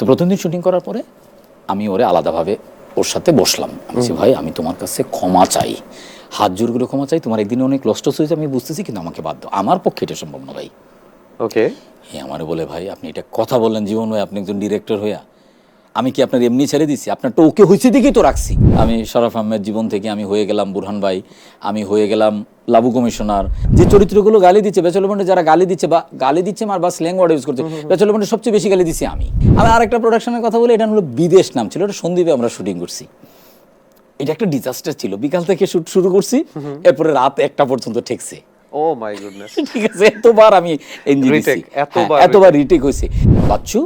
তো প্রথম দিন শুটিং করার পরে আমি ওরে আলাদাভাবে ওর সাথে বসলাম। আমি বলছি, ভাই আমি তোমার কাছে ক্ষমা চাই, হাত জোর করে ক্ষমা চাই, তোমার একদিন অনেক লস টস হয়েছে আমি বুঝতেছি, কিন্তু আমাকে বাদ দাও, আমার পক্ষে এটা সম্ভব না ভাই। ওকে, আমারে বলে, ভাই আপনি এটা কথা বললেন জীবন ভাই, আপনি একজন ডিরেক্টর হইয়া, আমি কি আপনার এমনি ছেড়ে দিছি? আপনার তো ওকে হয়েছে দেখেই তো রাখছি। আমি শরাফ আহমেদ জীবন থেকে আমি হয়ে গেলাম বুরহান ভাই, আমি হয়ে গেলাম লাবু কমিশনার। যে চরিত্রগুলো গালি দিচ্ছে ব্যাচেলর বন্ডে, যারা গালি দিচ্ছে বা গালি দিচ্ছে বা স্ল্যাং ওয়ার্ড ইউজ করছে, ব্যাচেলর বন্ডে সবচেয়ে বেশি গালি দিচ্ছি আমি। আরেকটা প্রোডাকশনের কথা বলি, এটা হলো বিদেশ নাম ছিল, এটা সন্দ্বীপে আমরা শুটিং করছি। এটা একটা ডিজাস্টার ছিল, বিকাল থেকে শুট শুরু করছি, এরপরে রাত 1টা পর্যন্ত ঠেকছে। ও মাই গুডনেস, ঠিক আছে, এতবার আমি এনজি দিছি, এতবার রিটেক হয়েছে। বাচ্চু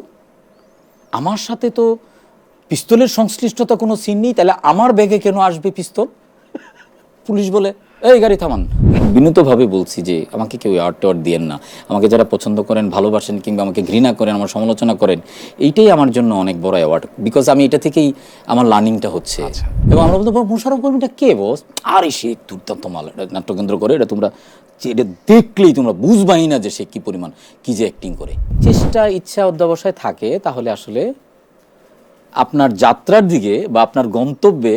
আমার সাথে তো পিস্তলের সংশ্লিষ্টতা কোনো সিন নেই, তাহলে আমার ব্যাগে কেন আসবে পিস্তল? পুলিশ বলে, এই গাড়ি থামান। বিনীতভাবে বলছি যে আমাকে কেউ অ্যাওয়ার্ড টেওয়ার্ড দিয়েন না, আমাকে যারা পছন্দ করেন, ভালোবাসেন, কিংবা আমাকে ঘৃণা করেন, আমার সমালোচনা করেন, এইটাই আমার জন্য অনেক বড় অ্যাওয়ার্ড, বিকজ আমি এটা থেকেই আমার লার্নিংটা হচ্ছে। এবং আমরা বলতে মোশাররফ করিমটা কে বস? আরে সে দুর্দান্ত মাল, এটা নাট্যকেন্দ্র করে, এটা তোমরা এটা দেখলেই তোমরা বুঝবাই না যে সে কি পরিমাণ কি যে অ্যাক্টিং করে। চেষ্টা ইচ্ছা অধ্যবসায় থাকে, তাহলে আসলে আপনার যাত্রার দিকে বা আপনার গন্তব্যে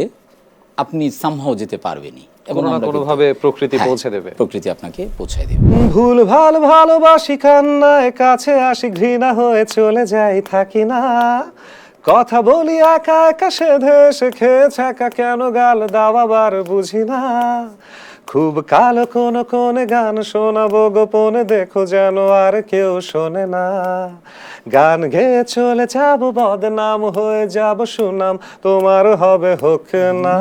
আপনি সামহাও যেতে পারবেনই, এবং কোনো না কোনো ভাবে প্রকৃতি পৌঁছে দেবে, প্রকৃতি আপনাকে পৌঁছায় দেবে। ভুল ভাল ভালোবাসি কান্নায়, কাছে আসি ঘৃণা হয়ে চলে যাই, থাকি না কথা বলি একা একা, সেধে এসে খেয়েছে একা, কেন গাল দাওয়াবার বুঝি না, খুব কালো কোন গান শোনাবো গোপনে, দেখো যেন আর কেউ শোনে না, গান গেয়ে চলে যাব, বদনাম হয়ে যাব, সুনাম তোমার হবে হোক না,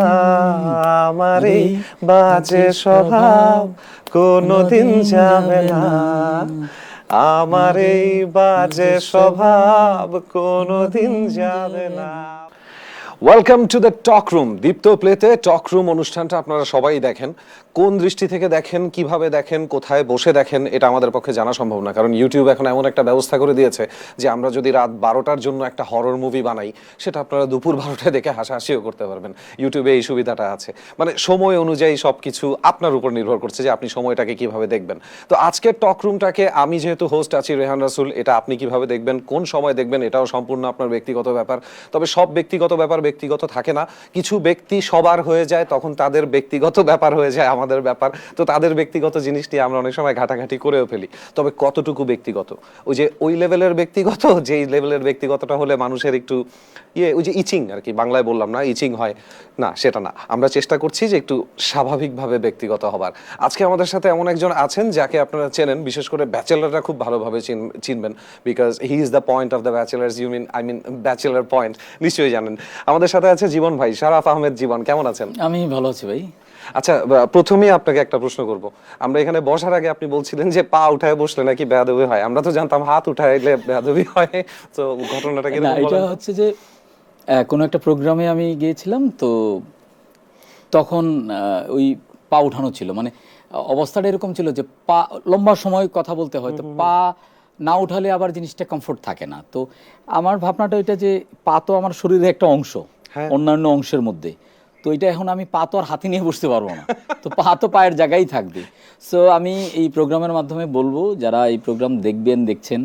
আমার এই বাজে স্বভাব কোনদিন যাবে না, আমার এই বাজে স্বভাব কোনদিন যাবে না। Welcome to the talk room. Deepto প্লেতে টক রুম অনুষ্ঠানটা আপনারা সবাই দেখেন। কোন দৃষ্টি থেকে দেখেন, কিভাবে দেখেন, কোথায় বসে দেখেন, এটা আমাদের পক্ষে জানা সম্ভব না, কারণ ইউটিউব এখন এমন একটা ব্যবস্থা করে দিয়েছে যে আমরা যদি রাত 12টার জন্য একটা হরর মুভি বানাই, সেটা আপনারা দুপুর 12টায় দেখে হাসাহাসিও করতে পারবেন। ইউটিউবে এই সুবিধাটা আছে, মানে সময় অনুযায়ী সবকিছু আপনার উপর নির্ভর করছে যে আপনি সময়টাকে কিভাবে দেখবেন। তো আজকের টক রুমটাকে আমি যেহেতু হোস্ট আছি রেহান রাসুল, এটা আপনি কিভাবে দেখবেন, কোন সময় দেখবেন, এটাও সম্পূর্ণ আপনার ব্যক্তিগত ব্যাপার। তবে সব ব্যক্তিগত ব্যাপার ব্যক্তিগত থাকে না, কিছু ব্যক্তি সবার হয়ে যায়, তখন তাদের ব্যক্তিগত ব্যাপার হয়ে যায় আমাদের ব্যাপার। তো তাদের ব্যক্তিগত জিনিসটি আমরা অনেক সময় ঘাটাঘাটি করেও ফেলি, তবে কতটুকু ব্যক্তিগত, ওই লেভেলের ব্যক্তিগত, যেই লেভেলের ব্যক্তিগতটা হলে মানুষের একটু ওই যে ইচিং আর কি, বাংলায় বললাম না ইচিং হয় না, সেটা না। আমরা চেষ্টা করছি যে একটু স্বাভাবিকভাবে ব্যক্তিগত হবার। আজকে আমাদের সাথে এমন একজন আছেন যাকে আপনারা চেনেন, বিশেষ করে ব্যাচেলাররা খুব ভালোভাবে চিনবেন, because he is the point of the bachelors, I mean Bachelor Point, নিশ্চয়ই জানেন। আমাদের সাথে আছে জীবন ভাই, শরাফ আহমেদ জীবন, কেমন আছেন? আমি ভালো আছি ভাই। আচ্ছা, প্রথমেই আপনাকে একটা প্রশ্ন করব। আমরা এখানে বসার আগে আপনি বলছিলেন যে পা উঠায় বসলে নাকি বেয়াদবি হয়, আমরা তো জানতাম হাত উঠাইলে বেয়াদবি হয়, তো ঘটনাটা কি? এটা হচ্ছে যে কোনো একটা প্রোগ্রামে আমি গিয়েছিলাম, তো তখন ওই পা উঠানো ছিল, মানে অবস্থাটা এরকম ছিল যে পা লম্বা সময় কথা বলতে হয়, তো পা না উঠালে আবার জিনিসটা কমফোর্ট থাকে না। তো আমার ভাবনাটা এটা যে পা তো আমার শরীরের একটা অংশ, অন্যান্য অংশের মধ্যে, তো এটা এখন আমি পা তো আর হাতে নিয়ে বসতে পারবো না, তো পা তো পায়ের জায়গায় থাকবে। সো আমি এই প্রোগ্রামের মাধ্যমে বলবো, যারা এই প্রোগ্রাম দেখছেন,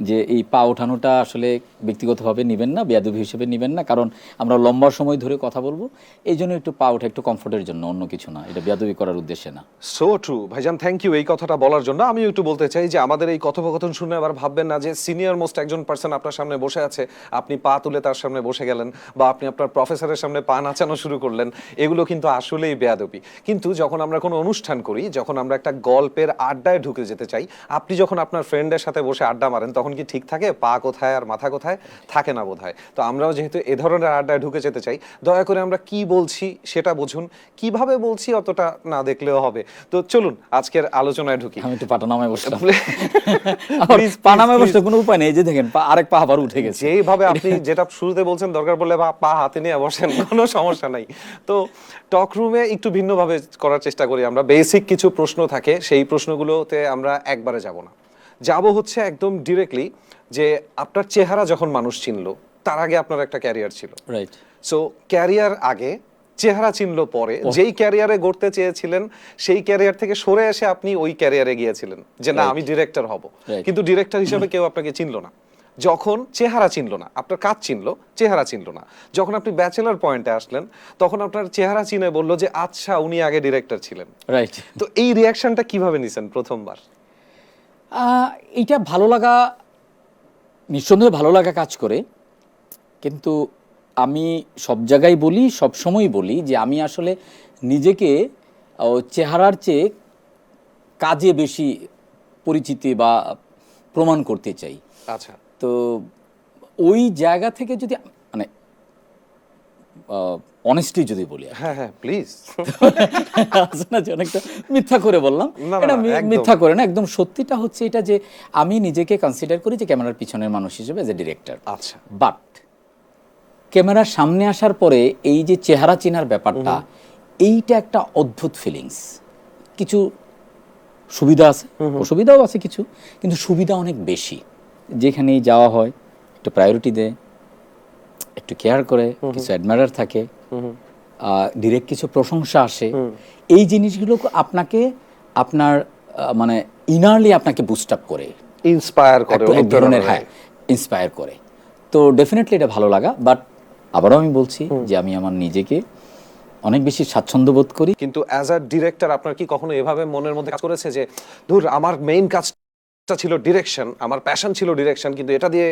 যে এই পা ওঠানোটা আসলে ব্যক্তিগতভাবে নেবেন না, বেয়াদবি হিসেবে নেবেন না, কারণ আমরা লম্বা সময় ধরে কথা বলবো, এই জন্য একটু পা ওঠা একটু কমফোর্টের জন্য, অন্য কিছু না, এটা বেয়াদবি করার উদ্দেশ্যে না। সো ট্রু ভাইজান, থ্যাংক ইউ এই কথাটা বলার জন্য। আমি একটু বলতে চাই যে আমাদের এই কথোপকথন শুনে আবার ভাববেন না যে সিনিয়র মোস্ট একজন পার্সন আপনার সামনে বসে আছে, আপনি পা তুলে তার সামনে বসে গেলেন, বা আপনি আপনার প্রফেসরের সামনে পা নাচানো শুরু করলেন, এগুলো কিন্তু আসলেই বেয়াদবি। কিন্তু যখন আমরা কোনো অনুষ্ঠান করি, যখন আমরা একটা গল্পের আড্ডায় ঢুকে যেতে চাই, আপনি যখন আপনার ফ্রেন্ডের সাথে বসে আড্ডা মারেন, তখন কি ঠিক থাকে? পা কোথায় আর মাথা কোথায় থাকে না বোধহয়। তো আমরাও যেহেতু এ ধরনের আড্ডায় ঢুকে যেতে চাই, দয়া করে আমরা কি বলছি সেটা বুঝুন, কিভাবে বলছি অতটা না দেখলেও হবে। তো চলুন আজকের আলোচনায় ঢুকি। আমি একটু পাটানামায় বসলাম, পানামায় বসতে কোনো উপায় নেই, যে দেখেন আরেক পা আবার উঠে গেছে। যেইভাবে আপনি যেটা শুরুতে বলছেন, দরকার পড়লে পা হাতে নিয়ে বসেন, কোনো সমস্যা নাই। তো টক রুমে একটু ভিন্নভাবে করার চেষ্টা করি আমরা। বেসিক কিছু প্রশ্ন থাকে, সেই প্রশ্নগুলোতে আমরা একবারে যাব হচ্ছে একদম ডিরেক্টলি, যে আপনার চেহারা যখন মানুষ চিনলো, তার আগে আপনার একটা ক্যারিয়ার ছিল, রাইট? সো ক্যারিয়ার আগে, চেহারা চিনলো পরে, যেই ক্যারিয়ারে গড়তে চেয়েছিলেন সেই ক্যারিয়ার থেকে সরে এসে আপনি ওই ক্যারিয়ারে গিয়েছিলেন যে না আমি ডিরেক্টর হব, কিন্তু ডিরেক্টর হিসেবে কেউ আপনাকে চিনলো না। যখন চেহারা চিনলো না, আপনার কাজ চিনলো, চেহারা চিনলো না। যখন আপনি ব্যাচেলর পয়েন্টে আসলেন, তখন আপনার চেহারা চিনে বললো যে আচ্ছা উনি আগে ডিরেক্টর ছিলেন। রাইট। তো এই রিয়াকশনটা কিভাবে নিছেন প্রথমবার? এইটা ভালো লাগা, নিঃসন্দেহে ভালো লাগা কাজ করে, কিন্তু আমি সব জায়গায় বলি, সব সময় বলি যে আমি আসলে নিজেকে চেহারার চেয়ে কাজে বেশি পরিচিতি বা প্রমাণ করতে চাই। আচ্ছা। তো ওই জায়গা থেকে যদি মানে অনেস্টলি যদি বলি, হ্যাঁ হ্যাঁ প্লিজ। না যে অনেকটা মিথ্যা করে বললাম, এটা মিথ্যা করে না, একদম সত্যিটা হচ্ছে এটা যে আমি নিজেকে কনসিডার করি যে ক্যামেরার পিছনের মানুষ হিসেবে এজ এ ডিরেক্টর। আচ্ছা। বাট ক্যামেরার সামনে আসার পরে এই যে চেহারা চেনার ব্যাপারটা, এইটা একটা অদ্ভুত ফিলিংস। কিছু সুবিধা আছে, অসুবিধাও আছে কিছু, কিন্তু সুবিধা অনেক বেশি। যেখানেই যাওয়া হয় একটু প্রায়োরিটি দেয়, একটু কেয়ার করে, কিছু অ্যাডমায়ার থাকে, ডিরেক্ট কিছু প্রশংসা আসে। এই জিনিসগুলো আপনাকে আপনার মানে ইনারলি আপনাকে বুস্ট আপ করে, ইন্সপায়ার করে, এক ধরনের, হ্যাঁ ইন্সপায়ার করে। তো ডেফিনেটলি এটা ভালো লাগা। বাট আবারও আমি বলছি যে আমি আমার নিজেকে অনেক বেশি স্বাচ্ছন্দ্য বোধ করি। কিন্তু অ্যাজ আ ডিরেক্টর আপনার কি কখনো এভাবে মনের মধ্যে কাজ করেছে যে ধুর আমার মেইন কাজটা ছিল ডিরেকশন, আমার প্যাশন ছিল ডিরেকশন, কিন্তু এটা দিয়ে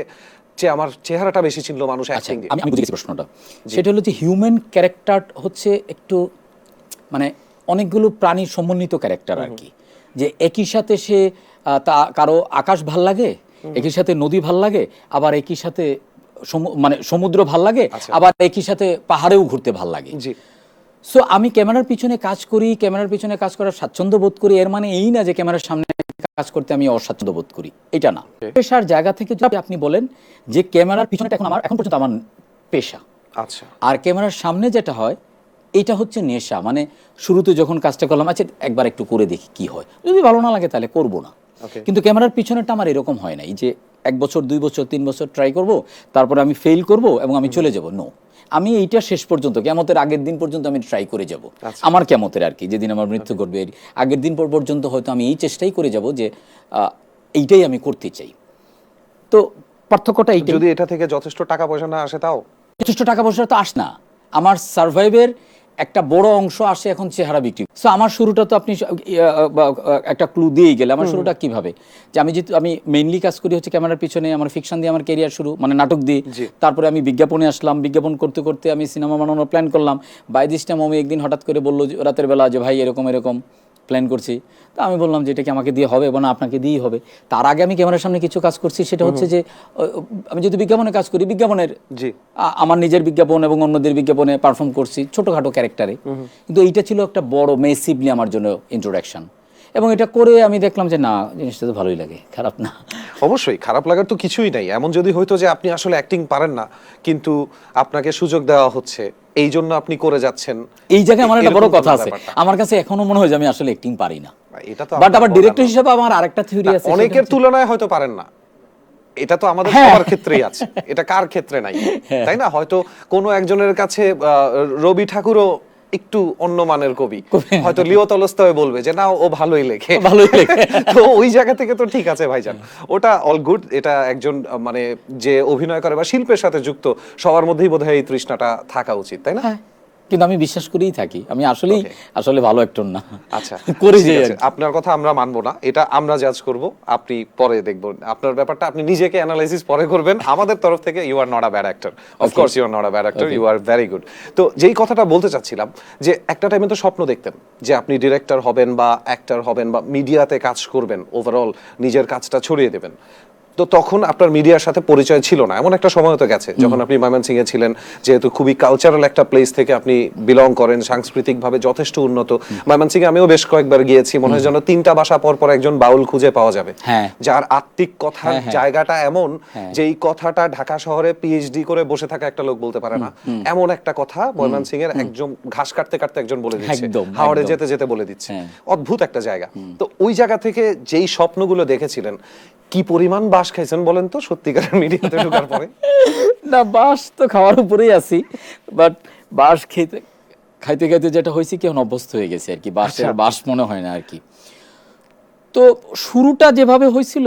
যে আমার চেহারাটা বেশি ছিল মানুষ অ্যাক্টিং দিয়ে? আমি বুঝে গেছি প্রশ্নটা। সেটা হলো যে হিউম্যান ক্যারেক্টার হচ্ছে একটু মানে অনেকগুলো প্রাণীর সমন্বিত ক্যারেক্টার আর কি। যে একই সাথে সে কারো আকাশ ভাল লাগে, একই সাথে নদী ভাল লাগে, আবার একই সাথে মানে সমুদ্র ভাল লাগে, আবার একই সাথে পাহাড়েও ঘুরতে ভাল লাগে। জি। সো আমি ক্যামেরার পিছনে কাজ করি, ক্যামেরার পিছনে কাজ করার স্বাচ্ছন্দ্য বোধ করি, এর মানে এই না যে ক্যামেরার সামনে কাজ করতে আমি অস্বাচ্ছন্দ্য বোধ করি, এটা না। পেশার জায়গা থেকে যদি আপনি বলেন যে ক্যামেরার পিছনে এখন পর্যন্ত আমার পেশা। আচ্ছা। আর ক্যামেরার সামনে যেটা হয় এটা হচ্ছে নেশা। মানে শুরুতে যখন কাজটা করলাম, আচ্ছা একবার একটু করে দেখি কি হয়, যদি ভালো না লাগে তাহলে করব না। কিন্তু ক্যামেরার পিছনেটা আমার এরকম হয় নাই যে 1 বছর 2 বছর 3 বছর ট্রাই করব, তারপরে আমি ফেল করব এবং আমি চলে যাব। নো, আমি এইটা শেষ পর্যন্ত, কিয়ামতের আগের দিন পর্যন্ত আমি ট্রাই করে যাব। আমার কিয়ামতের আর কি, যেদিন আমার মৃত্যু ঘটবে আগের দিন পর্যন্ত হয়তো আমি এই চেষ্টাই করে যাব যে এইটাই আমি করতে চাই। তো পার্থক্যটা এইটাই। যদি এটা থেকে যথেষ্ট টাকা পয়সা না আসে তাও? যথেষ্ট টাকা পয়সা তো আস না, আমার সার্ভাইভের একটা বড় অংশ আসে এখন চেহারা বিক্রি। সো আমার শুরুটা তো আপনি একটা ক্লু দিয়েই গেলে। আমার শুরুটা কিভাবে, যে আমি মেইনলি কাজ করি হচ্ছে ক্যামেরার পিছনে, আমার ফিকশন দিয়ে আমার ক্যারিয়ার শুরু, মানে নাটক দিয়ে। তারপরে আমি বিজ্ঞাপনে আসলাম, বিজ্ঞাপন করতে করতে আমি সিনেমা বানানোর প্ল্যান করলাম। বাই দিস টাইম আমি একদিন হঠাৎ করে বললো রাতের বেলা যে ভাই এরকম এরকম প্ল্যান করছি। তা আমি বললাম যে এটা কি আমাকে দিয়ে হবে, এবং আপনাকে দিয়েই হবে। তার আগে আমি ক্যামেরার সামনে কিছু কাজ করছি, সেটা হচ্ছে যে আমি যদি বিজ্ঞাপনে কাজ করি, বিজ্ঞাপনের আমার নিজের বিজ্ঞাপন এবং অন্যদের বিজ্ঞাপনে পারফর্ম করছি ছোটখাটো ক্যারেক্টারে। কিন্তু এইটা ছিল একটা বড় মেসিভলি আমার জন্য ইন্ট্রোডাকশন, এবং এটা করে আমি দেখলাম যে না, জিনিসটা তো ভালোই লাগে, খারাপ না। অবশ্যই খারাপ লাগার তো কিছুই নাই। এমন যদি হইতো যে আপনি আসলে অ্যাক্টিং পারেন না, কিন্তু আপনাকে সুযোগ দেওয়া হচ্ছে, এই জন্য আপনি করে যাচ্ছেন, এই জায়গায় আমার একটা বড় কথা আছে। আমার কাছে এখনো মনে হয় যে আমি আসলে অ্যাক্টিং পারি না। বাট আবার ডিরেক্টর হিসেবে আমার আরেকটা থিওরি আছে, অনেকের তুলনায় হয়তো পারেন না। এটা তো আমাদের সবার ক্ষেত্রেই আছে, এটা কার ক্ষেত্রে নাই, তাই না? হয়তো কোনো একজনের কাছে রবি ঠাকুরও একটু অন্য মানের কবি, হয়তো লিও তলস্তয় বলবে যে না ও ভালোই লেখে, ভালোই লেখে। তো ওই জায়গা থেকে তো ঠিক আছে ভাইজান, ওটা অল গুড। এটা একজন মানে যে অভিনয় করে বা শিল্পের সাথে যুক্ত সবার মধ্যেই বোধহয় এই তৃষ্ণাটা থাকা উচিত, তাই না? কিন্তু আমি বিশ্বাস করেই থাকি আমি আসলে ভালো অ্যাক্টর না। আচ্ছা, করে যে আপনার কথা আমরা মানবো না, এটা আমরা জাজ করব, আপনি পরে দেখবেন। আপনার ব্যাপারটা আপনি নিজেকে অ্যানালাইসিস পরে করবেন। আমাদের তরফ থেকে you are not a bad actor, of course you are not a bad actor, you are very good. তো যেই কথাটা বলতে চাচ্ছিলাম যে একটা টাইমে তো স্বপ্ন দেখতেন যে আপনি ডিরেক্টর হবেন বা অ্যাক্টর হবেন বা মিডিয়াতে কাজ করবেন, ওভারঅল নিজের কাজটা ছড়িয়ে দেবেন। তো তখন আপনার মিডিয়ার সাথে পরিচয় ছিল না, এমন একটা সময় তো গেছে যখন আপনি ময়মনসিংহে ছিলেন, যেহেতু খুবই কালচারাল একটা প্লেস থেকে আপনি বিলং করেন, সাংস্কৃতিকভাবে যথেষ্ট উন্নত। ময়মনসিংহে আমিও বেশ কয়েকবার গিয়েছি, মনে হয় যেন 3টা বাসা পর পর একজন বাউল খুঁজে পাওয়া যাবে, যার আত্মিক কথার জায়গাটা এমন যে এই কথাটা ঢাকা শহরে পিএইচডি করে বসে থাকা একটা লোক বলতে পারে না, এমন একটা কথা ময়মনসিংহের একজন ঘাস কাটতে কাটতে একজন বলে দিচ্ছে, হাওড়ে যেতে যেতে বলে দিচ্ছে। অদ্ভুত একটা জায়গা। তো ওই জায়গা থেকে যেই স্বপ্নগুলো দেখেছিলেন, কি পরিমাণ বাস খাইছেন বলেন তো সত্যিকারের মিডিয়াতে ঢোকার পরে? না, বাস তো খাওয়ার উপরেই আছি, বাট বাস খাইতে খাইতে যেটা হয়েছে কি এখন অভ্যস্ত হয়ে গেছে আর কি, বাস মনে হয় না আর কি। তো শুরুটা যেভাবে হয়েছিল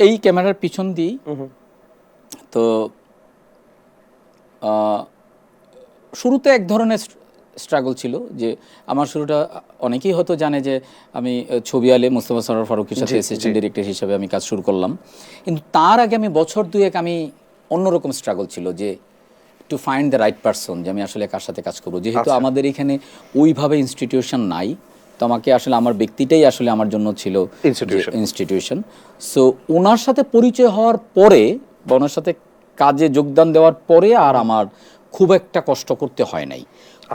এই ক্যামেরার পিছন দিয়ে তো শুরুতে এক ধরনের স্ট্রাগল ছিল, যে আমার শুরুটা অনেকেই হয়তো জানে যে আমি ছবি আলে মোস্তফা সরোয়ার ফারুকের সাথে অ্যাসিস্ট্যান্ট ডিরেক্টর হিসেবে আমি কাজ শুরু করলাম। কিন্তু তার আগে আমি বছর দুয়েক আমি অন্যরকম স্ট্রাগল ছিল, যে to find the right person, যে আমি আসলে কার সাথে কাজ করবো। যেহেতু আমাদের এখানে ওইভাবে ইনস্টিটিউশন নাই, তো আমাকে আসলে আমার ব্যক্তিটাই আসলে আমার জন্য ছিল ইনস্টিটিউশন। সো ওনার সাথে পরিচয় হওয়ার পরে বা ওনার সাথে কাজে যোগদান দেওয়ার পরে আর আমার খুব একটা কষ্ট করতে হয় নাই।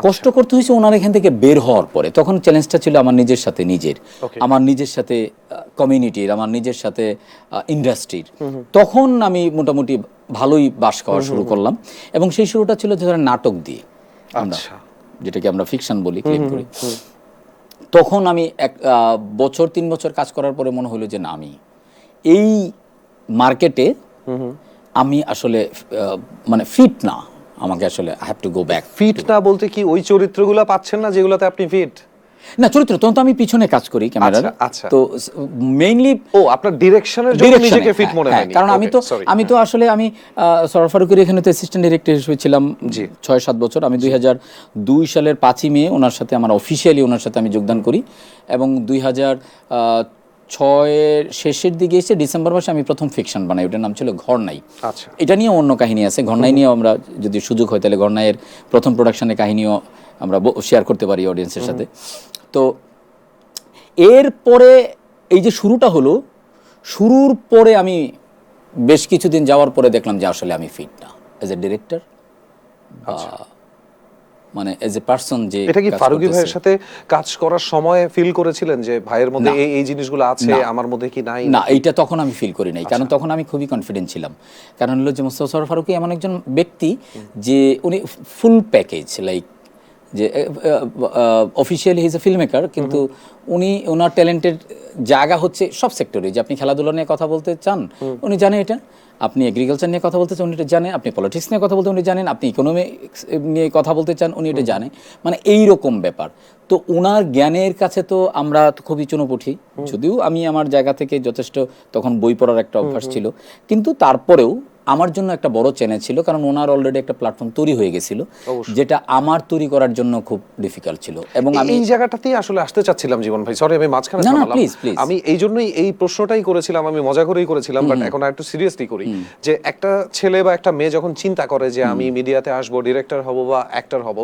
কষ্ট করতে হয়েছে ওনার এখান থেকে বের হওয়ার পরে। তখন চ্যালেঞ্জটা ছিল আমার নিজের সাথে আমার নিজের সাথে কমিউনিটির, আমার নিজের সাথে ইন্ডাস্ট্রির। তখন আমি মোটামুটি ভালোই বাস খাওয়া শুরু করলাম, এবং সেই শুরুটা ছিল ধরেন নাটক দিয়ে, যেটাকে আমরা ফিকশন বলি, ক্লেম করি। তখন আমি এক বছর 3 বছর কাজ করার পরে মনে হলো যে না, আমি এই মার্কেটে আমি আসলে মানে ফিট না, আমাকে আসলে I have to go back. Fit না বলতে কি ওই চরিত্রগুলো পাচ্ছেন না যেগুলোতে আপনি ফিট? না, চরিত্র তখন তো আমি পিছনে কাজ করি ক্যামেরার। তো মেইনলি আপনার ডিরেকশনের জন্য নিজেকে ফিট মনে হয়নি। কারণ আমি তো আসলে আমি সরোয়ার ফারুকের এখানে তো অ্যাসিস্ট্যান্ট ডিরেক্টর হিসেবে ছিলাম 6-7 বছর। আমি 2002 সালের 5ই মে ওনার সাথে আমার অফিশিয়ালি ওনার সাথে আমি যোগদান করি, এবং 2006-এর শেষের দিকে এসে ডিসেম্বর মাসে আমি প্রথম ফিকশন বানাই, ওটার নাম ছিল ঘর নাই। এটা নিয়ে অন্য কাহিনী আছে, ঘর নাই নিয়ে আমরা যদি সুযোগ হয় তাহলে ঘর নাইয়ের প্রথম প্রোডাকশনের কাহিনীও আমরা শেয়ার করতে পারি অডিয়েন্সের সাথে। তো এরপরে এই যে শুরুটা হলো, শুরুর পরে আমি বেশ কিছুদিন যাওয়ার পরে দেখলাম যে আসলে আমি ফিট না এজ এ ডিরেক্টর, মানে এজ এ পারসন। যে এটা কি ফারুকী ভাইয়ের সাথে কাজ করার সময় ফিল করেছিলেন যে ভাইয়ের মধ্যে এই জিনিসগুলো আছে, আমার মধ্যে কি নাই? না, এইটা তখন আমি ফিল করি নাই, কারণ তখন আমি খুবই কনফিডেন্ট ছিলাম। কারণ হলো যে মোস্তফা সরোয়ার ফারুকী এমন একজন ব্যক্তি যে উনি ফুল প্যাকেজ, লাইক যে officially he is a film maker, কিন্তু উনি ওনার ট্যালেন্টের জায়গা হচ্ছে সব সেক্টরে। যে আপনি খেলাধুলা নিয়ে কথা বলতে চান উনি জানে এটা, আপনি এগ্রিকালচার নিয়ে কথা বলতে চান উনি এটা জানে, আপনি পলিটিক্স নিয়ে কথা বলতে উনি জানেন, আপনি ইকোনমিক্স নিয়ে কথা বলতে চান উনি এটা জানে, মানে এই রকম ব্যাপার। তো ওনার জ্ঞানের কাছে তো আমরা খুবই চুনোপুঁটি, যদিও আমি আমার জায়গা থেকে যথেষ্ট তখন বই পড়ার একটা অভ্যাস ছিল, কিন্তু তারপরেও আমার জন্য একটা বড় চ্যালেঞ্জ ছিল, কারণ ওনার অলরেডি একটা প্ল্যাটফর্ম তৈরি হয়ে গেছিল, যেটা আমার তৈরি করার জন্য খুব ডিফিকাল্ট ছিল। এবং আমি এই জায়গাটাতেই আসলে আসতে চাচ্ছিলাম জীবন ভাই, সরি আমি মাঝখানে থামলাম। আমি এই জন্যই এই প্রশ্নটাই করেছিলাম, আমি মজা করেই করেছিলাম, বাট এখন একটু সিরিয়াসলি করি। যে একটা ছেলে বা একটা মেয়ে যখন চিন্তা করে যে আমি মিডিয়াতে আসবো, ডিরেক্টর হব বা অ্যাক্টর হব,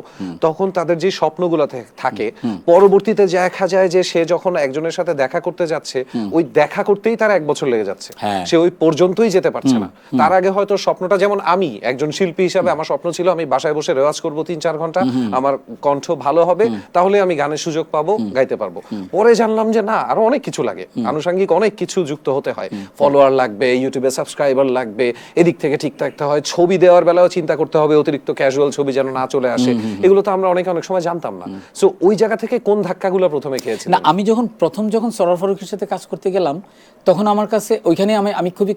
তখন তাদের যে স্বপ্নগুলো থাকে, পরবর্তীতে দেখা যায় যে সে যখন একজনের সাথে দেখা করতে যাচ্ছে, ওই দেখা করতেই তার 1 বছর লেগে যাচ্ছে, সে ওই পর্যন্তই যেতে পারছে না। তার আগে হয়তো স্বপ্নটা, যেমন আমি একজন শিল্পী হিসাবে আমার স্বপ্ন ছিল আমি বাসায় বসে রেওয়াজ করব 3-4 ঘন্টা, আমার কণ্ঠ ভালো হবে, তাহলে আমি গানের সুযোগ পাবো, গাইতে পারবো। পরে জানলাম যে না, আরো অনেক কিছু লাগে, আনুষঙ্গিক অনেক কিছু যুক্ত হতে হয়, ফলোয়ার লাগবে, ইউটিউবে সাবস্ক্রাইবার লাগবে, এদিক থেকে ঠিক থাকতে হয়, ছবি দেওয়ার বেলাও চিন্তা করতে হবে অতিরিক্ত ক্যাজুয়াল ছবি যেন না চলে আসে। এগুলো তো আমরা অনেক সময় জানতাম না। সো ওই জায়গা থেকে কোন ধাক্কাগুলো প্রথমে খেয়েছি? না, আমি যখন সরোয়ার ফারুকের সাথে কাজ করতে গেলাম, তখন আমার কাছে ওইখানে আমি খুবই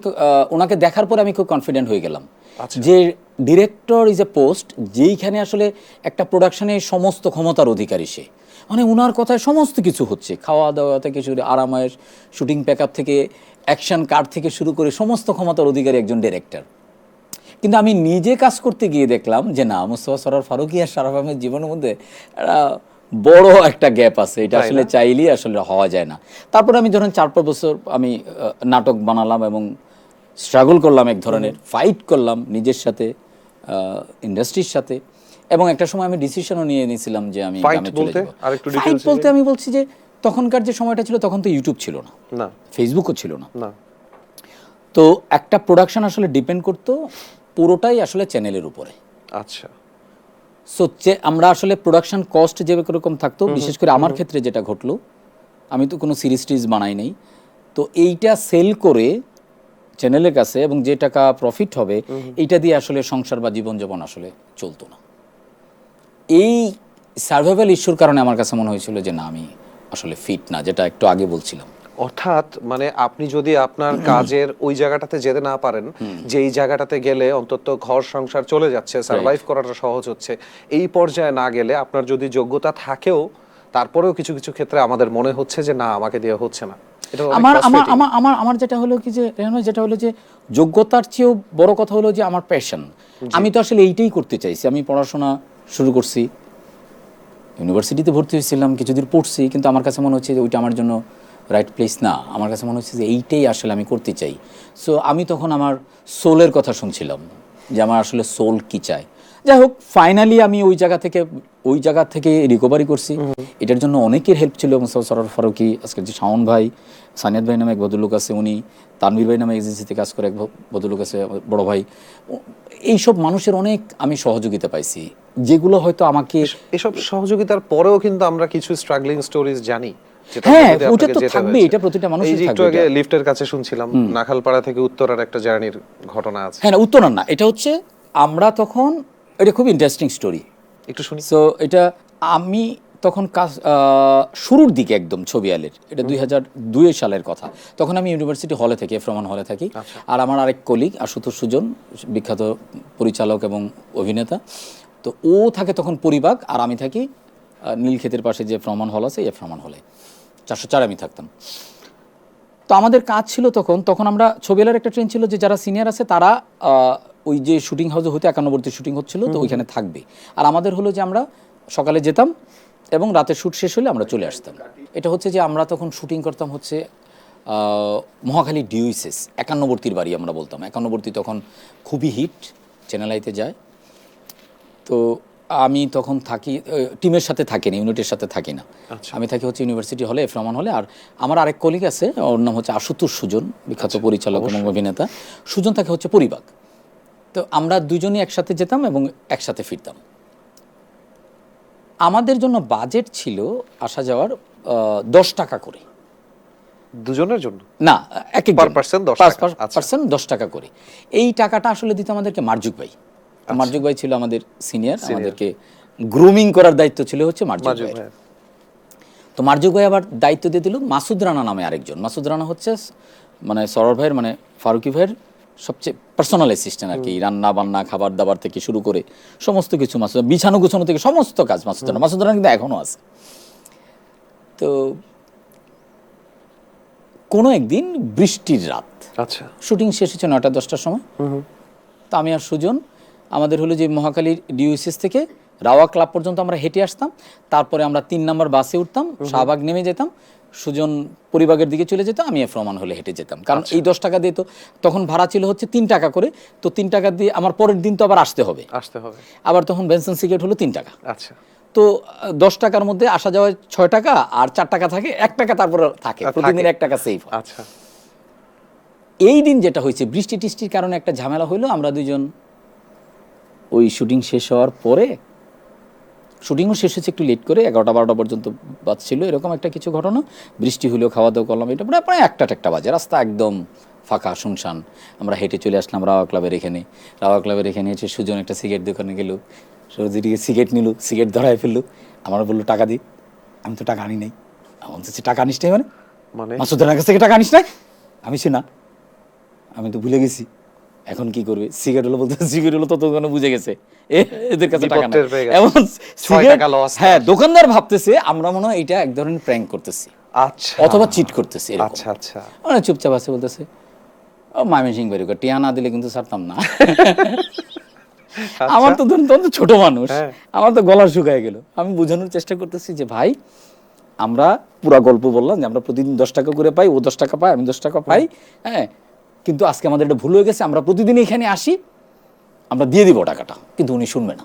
ওনাকে দেখার পরে আমি খুব কনফিডেন্ট হয়ে গেলাম যে ডিরেক্টর ইজ এ পোস্ট যেইখানে আসলে একটা প্রোডাকশনের সমস্ত ক্ষমতার অধিকারী সে, মানে ওনার কথায় সমস্ত কিছু হচ্ছে, খাওয়া দাওয়া থেকে শুরু আরামায়েশ, শুটিং প্যাকআপ থেকে অ্যাকশন কাট থেকে শুরু করে সমস্ত ক্ষমতার অধিকারী একজন ডিরেক্টর। কিন্তু আমি নিজে কাজ করতে গিয়ে দেখলাম যে না, মোস্তফা সরোয়ার ফারুকী আর শারাফ আহমেদ জীবনের মধ্যে বড় একটা গ্যাপ আছে, এটা আসলে চাইলেই আসলে হওয়া যায় না। তারপরে আমি ধরেন 4-5 বছর আমি নাটক বানালাম এবং স্ট্রাগল করলাম, এক ধরনের ফাইট করলাম নিজের সাথে, ইন্ডাস্ট্রির সাথে, এবং একটা সময় আমি ডিসিশনও নিয়ে নিয়েছিলাম যে আমি গ্রামে চলে যাব। ফাইট বলতে আমি বলছি যে তখনকার যে সময়টা ছিল তখন তো ইউটিউব ছিল না, ফেসবুকও ছিল না, তো একটা প্রোডাকশন আসলে ডিপেন্ড করতো পুরোটাই আসলে চ্যানেলের উপরে। আচ্ছা, সো আমরা আসলে প্রোডাকশন কস্ট যে রকম থাকতো, বিশেষ করে আমার ক্ষেত্রে যেটা ঘটলো, আমি তো কোনো সিরিজ টিরিজ বানাই নাই, তো এইটা সেল করে চ্যানেলের কাছে এবং যে টাকা প্রফিট হবে এইটা দিয়ে আসলে সংসার বা জীবনযাপন আসলে চলতো না। এই সার্ভাইভাল ইস্যুর কারণে আমার কাছে মনে হয়েছিল যে না, আমি আসলে ফিট না, যেটা একটু আগে বলছিলাম। অর্থাৎ মানে আপনি যদি আপনার কাজের ওই জায়গাটাতে যেতে না পারেন, যে এই জায়গাটাতে গেলে অন্তত ঘর সংসার চলে যাচ্ছে, সার্ভাইভ করাটা সহজ হচ্ছে, এই পর্যায়ে না গেলে আপনার যদি যোগ্যতা থাকেও তারপরেও কিছু কিছু ক্ষেত্রে আমাদের মনে হচ্ছে যে না, আমাকে দিয়ে হচ্ছে না। আমার যেটা হলো কি যে যেটা হলো যে যোগ্যতার চেয়েও বড় কথা হলো যে আমার প্যাশন। আমি তো আসলে এইটাই করতে চাইছি। আমি পড়াশোনা শুরু করছি, ইউনিভার্সিটিতে ভর্তি হয়েছিলাম, কিছুদিন পড়ছি, কিন্তু আমার কাছে মনে হচ্ছে যে ওইটা আমার জন্য রাইট প্লেস না। আমার কাছে মনে হচ্ছে যে এইটাই আসলে আমি করতে চাই। সো আমি তখন আমার সোলের কথা শুনছিলাম যে আমার আসলে সোল কি চায়। যাই হোক, ফাইনালি আমি ওই জায়গা থেকে রিকভারি করছি। এটার জন্য অনেকের হেল্প ছিল। সরোয়ার ফারুকী, আজকের যে শাওন ভাই, সানিয়াদ ভাই নামে এক ভদ্রলোক আছে, উনি, তানভীর ভাই নামে এজেন্সিতে কাজ করে এক ভদ্রলোক আছে, বড় ভাই। এইসব মানুষের অনেক আমি সহযোগিতা পাইছি, যেগুলো হয়তো আমাকে, এসব সহযোগিতার পরেও কিন্তু আমরা কিছু স্ট্রাগলিং স্টোরিজ জানি। হ্যাঁ, ওটা তো থাকবে, এটা প্রতিটা মানুষের থাকবে। একটু আগে লিফটের কাছে শুনছিলাম নাখালপাড়া থেকে উত্তরার একটা জার্নির ঘটনা আছে। হ্যাঁ, না উত্তরার না, এটা হচ্ছে আমরা তখন, এটা খুব ইন্টারেস্টিং স্টোরি, একটু শুনি। সো এটা আমি তখন কাজ শুরুর দিকে একদম ছবি আলের, এটা 2002 সালের কথা। তখন আমি ইউনিভার্সিটি হলে থাকি, ফ্রমান হলে থাকি। আর আমার আরেক কলিগ আশুতোষ সুজন, বিখ্যাত পরিচালক এবং অভিনেতা, তো ও থাকে তখন পরিবাগ, আর আমি থাকি নীলক্ষেতের পাশে যে ফ্রমান হল আছে, ফ্রমান হলে 404 আমি থাকতাম। তো আমাদের কাজ ছিল তখন আমরা ছবিলার একটা ট্রেন ছিল যে যারা সিনিয়র আছে তারা ওই যে শুটিং হাউসে হতে 91 শুটিং হচ্ছিল, তো ওইখানে থাকবে। আর আমাদের হলো যে আমরা সকালে যেতাম এবং রাতে শ্যুট শেষ হলে আমরা চলে আসতাম। এটা হচ্ছে যে আমরা তখন শুটিং করতাম হচ্ছে মহাখালী ডিউইসেস 91 বাড়ি আমরা বলতাম। 91 তখন খুবই হিট, চ্যানেল আইতে যায়। তো আমি তখন থাকি, টিমের সাথে থাকি না, ইউনিটের সাথে থাকি না। আমি থাকি হচ্ছে ইউনিভার্সিটি হলে, ফ্রমান হলে। আর আমার আরেক কলিগ আছে, ওর নাম হচ্ছে আশুতোষ সুজন, বিখ্যাত পরিচালক এবং অভিনেতা। সুজন থাকে হচ্ছে পরিবাগ। তো আমরা দুজনই একসাথে যেতাম এবং একসাথে ফিরতাম। আমাদের জন্য বাজেট ছিল আসা যাওয়ার 10 টাকা করে দুজনের জন্য, না এক পার পারসন 10 টাকা করে। এই টাকাটা আসলে দিত আমাদেরকে মার্জুক ভাই। মার্জুক ভাই ছিল আমাদের সিনিয়র, আমাদেরকে গ্রুমিং করার দায়িত্ব ছিল হচ্ছে মার্জুক ভাই। তো মার্জুক ভাই আবার দায়িত্ব দিয়ে দিল মাসুদ রানা নামে আরেকজন। মাসুদ রানা হচ্ছে মানে সরোয়ার ভাইয়ের, মানে ফারুকী ভাইয়ের সবচেয়ে পার্সোনাল অ্যাসিস্ট্যান্ট আর কি। রান্না বান্না, খাবার দাবার থেকে শুরু করে সমস্ত কিছু মাসুদ, বিছানো গুছানো থেকে সমস্ত কাজ মাসুদ রানা। মাসুদ রানা কিন্তু এখনো আছে। তো কোনো একদিন বৃষ্টির রাত, আচ্ছা, শুটিং শেষ হচ্ছে 9টা-10টার সময়। তো আমি আর সুজন আমাদের হলো যে মহাখালীর ডিউসিস থেকে রাওয়া ক্লাব পর্যন্ত আমরা হেঁটে আসতাম। তারপরে আমরা 3 নম্বর বাসে উঠতাম, শাহবাগ নেমে যেতাম, সুজন পরিবাগের দিকে চলে যেত, আমি ফ্রমান হলে হেঁটে যেতাম। কারণ এই 10 টাকা দিয়ে তো তখন ভাড়া ছিল হচ্ছে 3 টাকা করে। তো 3 টাকা দিয়ে আমার পরের দিন তো আবার আসতে হবে। আবার তখন বেনসন সিগারেট হলো 3 টাকা। আচ্ছা, তো 10 টাকার মধ্যে আসা যাওয়া 6 টাকা, আর 4 টাকা থাকে, 1 টাকা তারপরে থাকে, প্রতিদিন 1 টাকা সেভ। আচ্ছা, এই দিন যেটা হয়েছে, বৃষ্টি টিষ্টির কারণে একটা ঝামেলা হইলো। আমরা দুজন ওই শুটিং শেষ হওয়ার পরে, শুটিংও শেষ হচ্ছে একটু লেট করে, 11টা-12টা পর্যন্ত বাজছিল, এরকম একটা কিছু ঘটনা। বৃষ্টি হলেও খাওয়া দাওয়া করলাম, এটা প্রায় 1টা বাজে, রাস্তা একদম ফাঁকা শুনশান। আমরা হেঁটে চলে আসলাম রাওয়া ক্লাবের এখানে। রাওয়া ক্লাবের এখানে এসে সুজন একটা সিগারেট দোকানে গেল, সরজিটিকে সিগারেট নিল, সিগারেট ধরায় ফেললো। আমার বললো টাকা দিই। আমি তো টাকা আনি নাই। আমার বলছে টাকা আনিস নাই মানে মাসুদ রানার কাছ থেকে টাকা আনিস নাই? আমি সে না, আমি তো ভুলে গেছি। এখন কি করবে? সিগারেট হলো বলতে, সিগারেট হলো তো দোকানে বুঝে গেছে এদের কাছে টাকা নাই। এমন সিগারেট, হ্যাঁ, দোকানদার ভাবতেছে আমরা মনে হয় এটা এক ধরনের প্র্যাঙ্ক করতেছি, আচ্ছা, অথবা চিট করতেছি। আচ্ছা আচ্ছা, মানে চুপচাপ আছে, বলতেছে ও ময়মনসিং বেরোকা, টিয়া না দিলে কিন্তু ছাড়তাম না। আমার তো ধরুন তখন তো ছোট মানুষ, আমার তো গলা শুকায় গেল। আমি বোঝানোর চেষ্টা করতেছি যে ভাই, আমরা পুরা গল্প বললাম যে আমরা প্রতিদিন 10 টাকা করে পাই, ও 10 টাকা পায়, আমি 10 টাকা পাই, হ্যাঁ, কিন্তু আজকে আমাদের এটা ভুল হয়ে গেছে, আমরা প্রতিদিন এখানে আসি, আমরা দিয়ে দিব টাকাটা। কিন্তু উনি শুনবে না,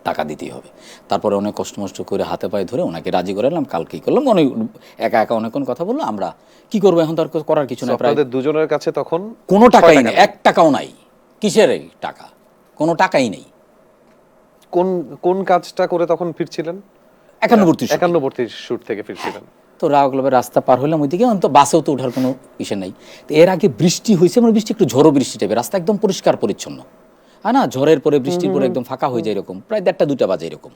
টাকা দিতেই হবে। তারপরে অনেক কষ্ট মষ্ট করে হাতে পায়ে ধরে ওনাকে রাজি করালাম, কালকেই করলাম। অনেক একা একা অনেকক্ষণ কথা বললো। আমরা কি করবো এখন, তার করার কিছু নাই। প্রায় দুজনের কাছে তখন কোনো টাকাই নেই, 1 টাকাও নাই। কিসের এই টাকা? কোনো টাকাই নেই। কোন কাজটা করে তখন ফিরছিলেন? 91 শুট থেকে ফিরছিলেন। তো রাওয়া ক্লাবের রাস্তা পার হলাম ওইদিকে, তো বাসেও তো ওঠার কোনো ইসে নাই। তো এর আগে বৃষ্টি হয়েছে, মানে বৃষ্টি একটু ঝড়ো বৃষ্টি টাইপের, রাস্তা একদম পরিষ্কার পরিচ্ছন্ন, হ্যাঁ না, ঝড়ের পরে বৃষ্টির পরে একদম ফাঁকা হয়ে যায় এরকম, প্রায় 1টা-2টা বাজে এরকম।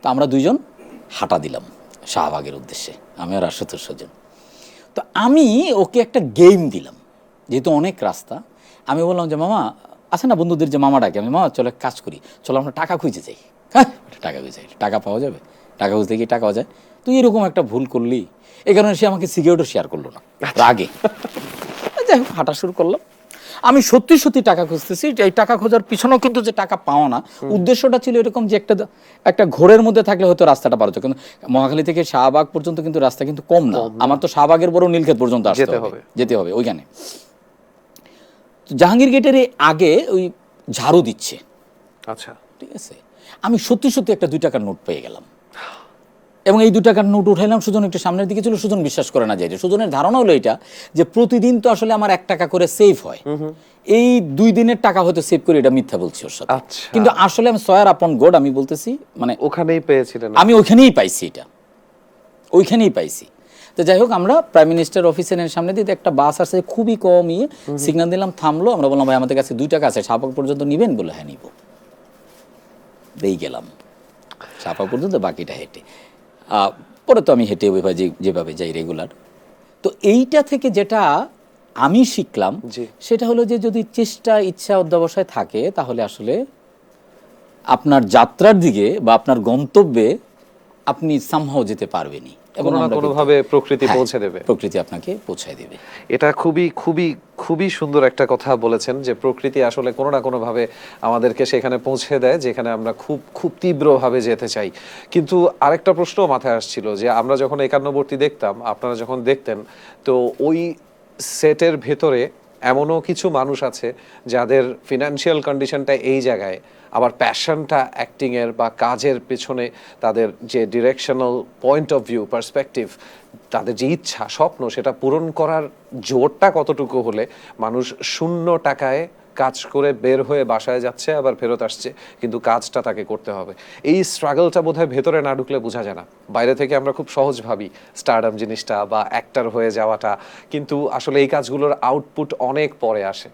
তো আমরা দুইজন হাঁটা দিলাম শাহবাগের উদ্দেশ্যে, আমি আর আশুতোষ সুজন। তো আমি ওকে একটা গেম দিলাম, যেহেতু অনেক রাস্তা। আমি বললাম যে মামা আছে না, বন্ধুদের যে মামা ডাকে, আমি মামা চলো কাজ করি, চলো আমরা টাকা খুঁজে যাই। হ্যাঁ, টাকা খুঁজে যাই, টাকা পাওয়া যাবে, টাকা খুঁজতে গিয়ে টাকা পাওয়া যায়। তুই এরকম একটা ভুল করলি, এই কারণে সে আমাকে সিগারেটও শেয়ার করলো না রাগে। যাই হোক, হাঁটা শুরু করলাম। আমি সত্যি সত্যি টাকা খুঁজতেছি, এই টাকা খোঁজার পিছনেও কিন্তু যে টাকা পাওয়া না, উদ্দেশ্যটা ছিল এরকম যে একটা ঘোরের মধ্যে থাকলে হয়তো রাস্তাটা পার হতো, কিন্তু মহাখালী থেকে শাহবাগ পর্যন্ত কিন্তু রাস্তা কিন্তু কম না, আমার তো শাহবাগের বড় নীলক্ষেত পর্যন্ত যেতে হবে ওইখানে। জাহাঙ্গীর গেটের আগে ওই ঝাড়ু দিচ্ছে, আচ্ছা ঠিক আছে, আমি সত্যি সত্যি একটা 2 টাকার নোট পেয়ে গেলাম, এবং এই 2 টাকার নোট উঠাইলাম। সুজন একটু সামনের দিকে ছিল, সুজন বিশ্বাস করে না যায়। সুজনের ধারণা হলো এটা যে প্রতিদিন তো আসলে আমার 1 টাকা করে সেভ হয়, এই 2 দিনের টাকা হয়তো সেভ করে, এটা মিথ্যা বলছি ওর সাথে। কিন্তু আসলে আমি সয়ার আপন গড, আমি বলতেছি মানে ওখানেই পেয়েছিলেন, আমি ওইখানেই পাইছি, এটা ওইখানেই পাইছি। তো যাই হোক, আমরা প্রাইম মিনিস্টার অফিসের সামনে দিয়ে একটা বাস আসছে, খুবই কম সিগন্যাল দিলাম, থামলো। আমরা বললাম ভাই আমাদের কাছে 2 টাকা আছে, শাহবাগ পর্যন্ত নিবেন? বলে হ্যাঁ নিব। এই গেলাম শাহবাগ পর্যন্ত, বাকিটা হেঁটে। পরে তো আমি হেঁটে ওইভাবে যেভাবে যাই রেগুলার। তো এইটা থেকে যেটা আমি শিখলাম সেটা হলো যে যদি চেষ্টা, ইচ্ছা, অধ্যবসায় থাকে তাহলে আসলে আপনার যাত্রার দিকে বা আপনার গন্তব্যে আপনি সামহাও যেতে পারবেনই, এবং কোনোভাবে প্রকৃতি পৌঁছে দেবে, প্রকৃতি আপনাকে পৌঁছায় দেবে। এটা খুবই খুবই খুবই সুন্দর একটা কথা বলেছেন, যে প্রকৃতি আসলে কোনো না কোনো ভাবে আমাদেরকে সেখানে পৌঁছে দেয় যেখানে আমরা খুব খুব তীব্রভাবে যেতে চাই। কিন্তু আরেকটা প্রশ্ন মাথায় আসছিল, যে আমরা যখন একান্নবর্তী দেখতাম, আপনারা যখন দেখতেন, তো ওই সেটের ভেতরে এমনও কিছু মানুষ আছে যাদের ফিনান্সিয়াল কন্ডিশনটা এই জায়গায়, আবার প্যাশনটা অ্যাক্টিংয়ের বা কাজের পেছনে তাদের যে directional point of view, perspective, তাদের যে ইচ্ছা, স্বপ্ন, সেটা পূরণ করার জোরটা কতটুকু হলে মানুষ 0 টাকায় কাজ করে বের হয়ে বাসায় যাচ্ছে, আবার ফেরত আসছে, কিন্তু কাজটা তাকে করতে হবে। এই স্ট্রাগলটা বোধহয় ভেতরে না ঢুকলে বোঝা যায় না। বাইরে থেকে আমরা খুব সহজ ভাবি স্টারডাম জিনিসটা বা অ্যাক্টর হয়ে যাওয়াটা, কিন্তু আসলে এই কাজগুলোর আউটপুট অনেক পরে আসে।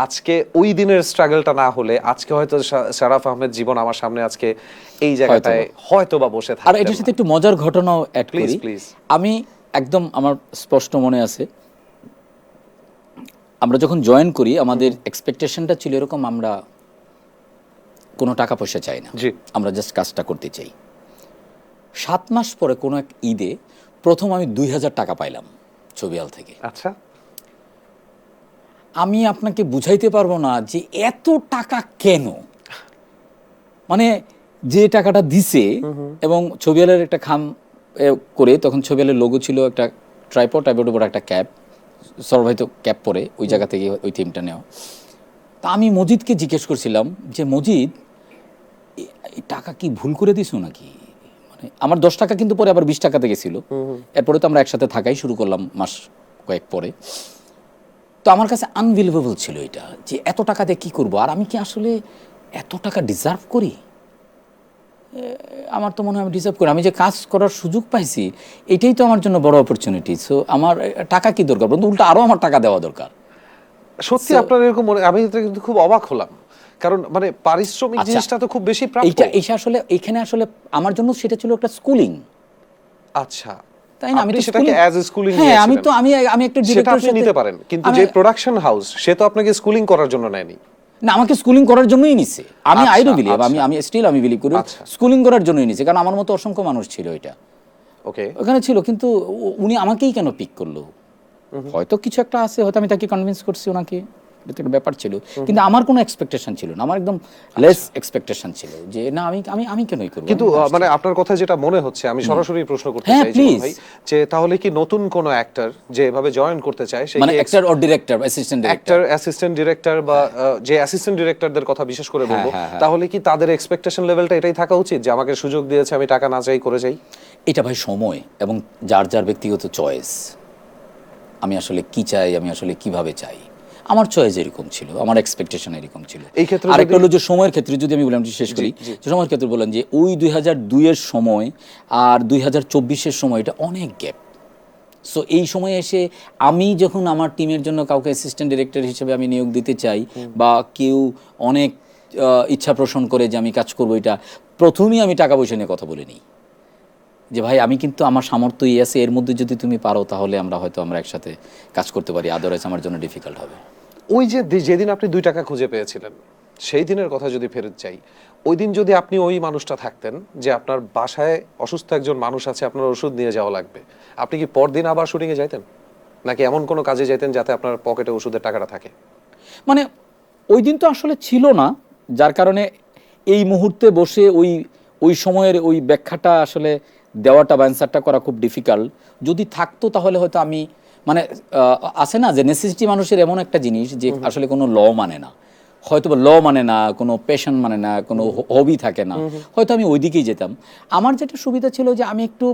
আজকে ওই দিনের স্ট্রাগলটা না হলে আজকে হয়তো শারাফ আহমেদ জীবন আমার সামনে আজকে এই জায়গাটায় হয়তো বা বসে থাকে। আর এটার সাথে একটু মজার ঘটনাও অ্যাড করি। আমি একদম, আমার স্পষ্ট মনে আছে, আমরা যখন জয়েন করি আমাদের এক্সপেকটেশনটা ছিল এরকম, আমরা কোনো টাকা পয়সা চাই না, আমরা জাস্ট কাজটা করতে চাই। 7 মাস পরে কোনো এক ঈদে প্রথম আমি 2000 টাকা পাইলাম ছবিয়াল থেকে। আচ্ছা, আমি আপনাকে বুঝাইতে পারবো না যে এত টাকা কেন, মানে যে টাকাটা দিছে, এবং ছবিয়ালের একটা খাম করে, তখন ছবিয়ালের লোগো ছিল একটা ট্রাইপডের উপর একটা ক্যাপ, সর্বাহিত ক্যাপ পরে, ওই জায়গা থেকে ওই থিমটা নেওয়া। তা আমি মজিদকে জিজ্ঞেস করছিলাম যে মজিদ, এই টাকা কি ভুল করে দিছো নাকি? মানে আমার 10 টাকা কিন্তু পরে আবার 20 টাকাতে গেছিল, এরপরে তো আমরা একসাথে থাকাই শুরু করলাম মাস কয়েক পরে। তো আমার কাছে আনবিলিভেবল ছিল এটা, যে এত টাকা দিয়ে কী করবো, আর আমি কি আসলে এত টাকা ডিজার্ভ করি? আমার তো মনে হয় আমি ডিজার্ভ করি, আমি যে কাজ করার সুযোগ পাইছি এটাই তো আমার জন্য বড় অপরচুনিটি। সো আমার টাকা কি দরকার, বন্ধু, উল্টা আরও আমার টাকা দেওয়া দরকার। সত্যি আপনার এরকম মনে? আমি কিন্তু খুব অবাক হলাম, কারণ মানে পারিশ্রমিক জিনিসটা তো খুব বেশি প্রাপ্য। এইটা আসলে এখানে আসলে আমার জন্য সেটা ছিল একটা স্কুলিং। আচ্ছা, তাই না? আমি তো সেটাকে অ্যাজ এ স্কুলিং, হ্যাঁ, আমি একটা ডিরেক্টরের সাথে নিতে পারেন, কিন্তু যে প্রোডাকশন হাউস সে তো আপনাকে স্কুলিং করার জন্য নেয়নি। না, আমাকে স্কুলিং করার জন্যই নিছে। আমি আই ডু বিলিভ, আমি স্টিল আমি বিলিভ করি স্কুলিং করার জন্যই নিছে, কারণ আমার মতো অসংখ্য মানুষ ছিল এটা ওখানে ছিল, কিন্তু উনি আমাকেই কেন পিক করলো? হয়তো কিছু একটা আছে, হয়তো আমি তাকে কনভিন্স করছি, ওনাকে, এটা একটা ব্যাপার ছিল। কিন্তু আমার কোনো এক্সপেকটেশন ছিল না, আমার একদম লেস এক্সপেকটেশন ছিল যে না, আমি কেনই করব। কিন্তু মানে আপনার কথা যেটা মনে হচ্ছে, আমি সরাসরি প্রশ্ন করতে চাই জীবন ভাই, যে তাহলে কি নতুন কোন অ্যাক্টর যে এভাবে জয়েন করতে চায়, সে মানে actor or director, assistant director বা যে অ্যাসিস্ট্যান্ট ডিরেক্টরদের কথা বিশেষ করে বলবো, তাহলে কি তাদের এক্সপেকটেশন লেভেলটা এটাই থাকা উচিত যে আমাকে সুযোগ দিয়েছে, আমি টাকা না চাই করে যাই? এটা ভাই সময় এবং যার যার ব্যক্তিগত চয়েস। আমি আসলে কি চাই, আমি আসলে কিভাবে চাই, আমার চয়েস এরকম ছিল, আমার এক্সপেকটেশন এরকম ছিল। এই ক্ষেত্রে আরেকটা হলো যে সময়ের ক্ষেত্রে যদি আমি বললাম, শেষ করি, সময়ের ক্ষেত্রে বললাম যে ওই 2002 এর সময় আর 2024-এর সময় এটা অনেক গ্যাপ। সো এই সময়ে এসে আমি যখন আমার টিমের জন্য কাউকে অ্যাসিস্ট্যান্ট ডিরেক্টর হিসেবে আমি নিয়োগ দিতে চাই, বা কেউ অনেক ইচ্ছা পোষণ করে যে আমি কাজ করবো, এটা প্রথমেই আমি টাকা পয়সা নিয়ে কথা বলে নিই, যে ভাই আমি কিন্তু আমার সামর্থ্য আছে, এর মধ্যে যদি তুমি পারো তাহলে আমরা একসাথে কাজ করতে পারি, আদারওয়াইজ আমার জন্য ডিফিকাল্ট হবে। ওই যে যেদিন আপনি 2 টাকা খুঁজে পেয়েছিলেন, সেই দিনের কথা যদি ফেরত যাই, ওই দিন যদি আপনি ওই মানুষটা থাকতেন যে আপনার বাসায় অসুস্থ একজন মানুষ আছে, আপনার ওষুধ নিয়ে যাওয়া লাগবে, আপনি কি পরদিন আবার শুটিংয়ে যাইতেন, নাকি এমন কোনো কাজে যাইতেন যাতে আপনার পকেটে ওষুধের টাকাটা থাকে? মানে ওই দিন তো আসলে ছিল না, যার কারণে এই মুহূর্তে বসে ওই ওই সময়ের ওই ব্যাখ্যাটা আসলে দেওয়াটা বা অ্যান্সারটা করা খুব ডিফিকাল্ট। যদি থাকতো তাহলে হয়তো আমি মানে আছে না যে নেসেসিটি মানুষের এমন একটা জিনিস যে আসলে কোনো ল মানে না, হয়তো ল মানে না, কোনো প্যাশন মানে না, কোনো হবি থাকে না, হয়তো আমি ওই দিকেই যেতাম। আমার যেটা সুবিধা ছিল যে আমি একটু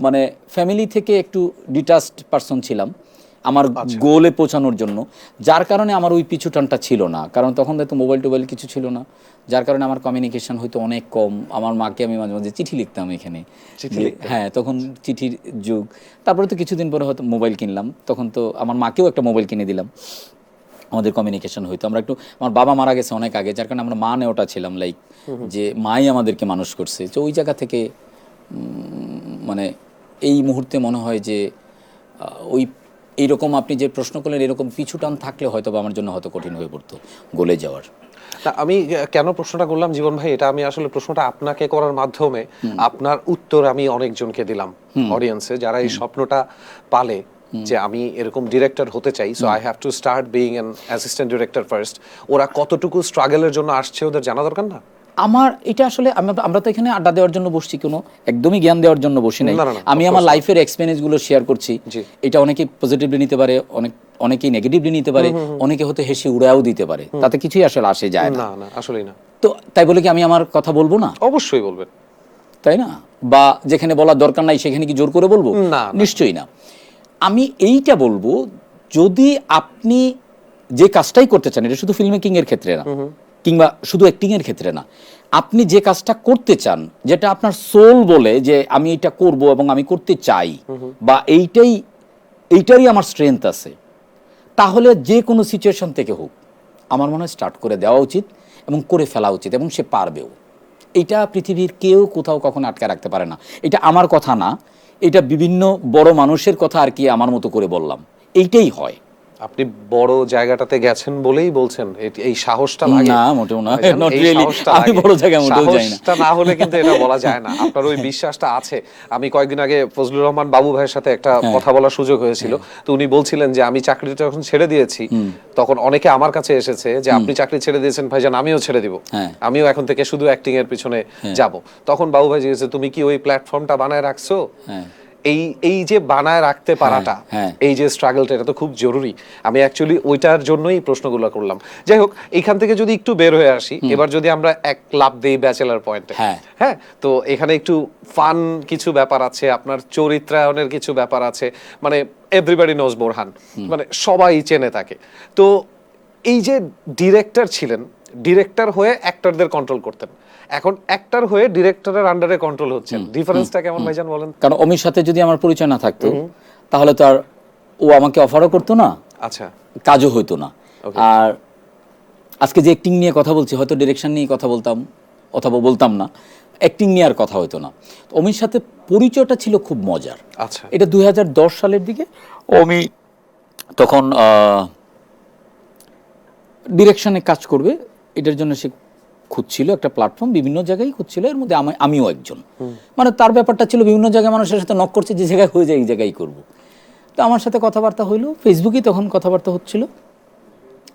মানে ফ্যামিলি থেকে একটু ডিটাচড পারসন ছিলাম আমার গোলে পৌঁছানোর জন্য, যার কারণে আমার ওই পিছু টানটা ছিল না। কারণ তখন তো মোবাইল টোবাইল কিছু ছিল না, যার কারণে আমার কমিউনিকেশন হয়তো অনেক কম। আমার মাকে আমি মাঝে মাঝে চিঠি লিখতাম এখানে, হ্যাঁ তখন চিঠির যুগ। তারপরে তো কিছুদিন পরে হয়তো মোবাইল কিনলাম, তখন তো আমার মাকেও একটা মোবাইল কিনে দিলাম, আমাদের কমিউনিকেশন হইতো। আমরা একটু, আমার বাবা মারা গেছে অনেক আগে, যার কারণে আমরা মা নেওয়াটা ছিলাম, লাইক যে মাই আমাদেরকে মানুষ করছে। তো ওই জায়গা থেকে মানে এই মুহূর্তে মনে হয় যে ওই এইরকম আপনি যে প্রশ্ন করলেন এরকম পিছু টান থাকলে হয়তো বা আমার জন্য হয়তো কঠিন হয়ে পড়তো গলে যাওয়ার। আমি কেন প্রশ্নটা করলাম জীবন ভাই, এটা আমি আসলে প্রশ্নটা আপনাকে করার মাধ্যমে আপনার উত্তর আমি অনেকজনকে দিলাম অডিয়েন্সে, যারা এই স্বপ্নটা পালে যে আমি এরকম ডিরেক্টর হতে চাই, so I have to start being an assistant director first. ওরা কতটুকু স্ট্রাগলের জন্য আসছে ওদের জানা দরকার না? আমার এটা আসলে আমরা তো এখানে আড্ডা দেওয়ার জন্য বসছি, কোনো একদমই জ্ঞান দেওয়ার জন্য বসি নাই। আমি আমার লাইফের এক্সপেরিয়েন্স গুলো শেয়ার করছি। এটা অনেকে পজিটিভলি নিতে পারে, অনেকেই নেগেটিভলি নিতে পারে, অনেকে হয়তো হেসে উড়াও দিতে পারে, তাতে কিছুই আসলে আসে যায় না। না আসলেই না। তো তাই বলে কি আমি আমার কথা বলবো না? অবশ্যই বলবেন, তাই না? বা যেখানে বলার দরকার নাই সেখানে কি জোর করে বলবো? না, নিশ্চয়ই না। আমি এইটা বলবো, যদি আপনি যে কাজটাই করতে চান, এটা শুধু ফিল্ম মেকিং এর ক্ষেত্রে না কিংবা শুধু অ্যাক্টিং এর ক্ষেত্রে না, আপনি যে কাজটা করতে চান, যেটা আপনার সোল বলে যে আমি এটা করব এবং আমি করতে চাই, বা এইটারই আমার স্ট্রেংথ আছে, তাহলে যে কোনো সিচুয়েশন থেকে হোক আমার মনে হয় স্টার্ট করে দেওয়া উচিত এবং করে ফেলা উচিত, এবং সে পারবেও। এটা পৃথিবীর কেউ কোথাও কখনো আটকে রাখতে পারে না। এটা আমার কথা না, এটা বিভিন্ন বড় মানুষের কথা আর কি আমার মতো করে বললাম, এইটাই হয়। আপনি বড় জায়গাটাতে গেছেন বলেই বলছেন, এই সাহসটা লাগে না, মোটেও না, নট রিয়েলি। আমি বড় জায়গায় মোটেও যাই না, সাহসটা না হলে কিন্তু এটা বলা যায় না। আপনার ওই বিশ্বাসটা আছে। আমি কয়েকদিন আগে ফজলুর রহমান বাবু ভাইয়ের সাথে একটা কথা বলার সুযোগ হয়েছিল, তো উনি বলছিলেন যে আমি চাকরিটা যখন ছেড়ে দিয়েছি তখন অনেকে আমার কাছে এসেছে যে আপনি চাকরি ছেড়ে দিয়েছেন ভাইজান, আমিও ছেড়ে দিব, আমিও এখন থেকে শুধু অ্যাক্টিং এর পিছনে যাব। তখন বাবু ভাই জিজ্ঞেস, তুমি কি ওই প্ল্যাটফর্মটা বানায় রাখছো? এই যে বানায় রাখতে পারাটা, এই যে স্ট্রাগলটা, এটা তো খুব জরুরি। আমি অ্যাকচুয়ালি ওইটার জন্যই প্রশ্নগুলো করলাম। যাই হোক, এইখান থেকে যদি একটু বের হয়ে আসি, এবার যদি আমরা এক লাফ দেই ব্যাচেলার পয়েন্টে। হ্যাঁ, তো এখানে একটু ফান কিছু ব্যাপার আছে, আপনার চরিত্রায়নের কিছু ব্যাপার আছে, মানে এভরিবডি নোজ বোরহান, মানে সবাই চেনে তাকে। তো এই যে ডিরেক্টর ছিলেন, ডিরেক্টর হয়ে অ্যাক্টরদের কন্ট্রোল করতেন, এখন অ্যাক্টর হয়ে ডিরেক্টরের আন্ডারে কন্ট্রোল হচ্ছেন, ডিফারেন্সটা কেমন ভাইজান বলেন? কারণ অমির সাথে যদি আমার পরিচয় না থাকতো তাহলে তো আর ও আমাকে অফারও করতো না, আচ্ছা, কাজও হইতো না। আর আজকে যে অ্যাক্টিং নিয়ে কথা বলছি, হয়তো ডিরেকশন নিয়ে কথা বলতাম অথবা বলতাম না, অ্যাক্টিং নিয়ে আর কথা হইতো না। অমির সাথে পরিচয়টা ছিল খুব মজার। আচ্ছা, এটা 2010 সালের দিকে। অমি তখন ডিরেকশনে কাজ করবে, এটার জন্য সে খুঁজছিল একটা প্ল্যাটফর্ম, বিভিন্ন জায়গায় খুঁজছিল, এর মধ্যে আমিও একজন। মানে তার ব্যাপারটা ছিল বিভিন্ন জায়গায় মানুষের সাথে নক করছে, যে জায়গায় হয়ে যায় এই জায়গায় করবো। তো আমার সাথে কথাবার্তা হইলো, ফেসবুকেই তখন কথাবার্তা হচ্ছিল।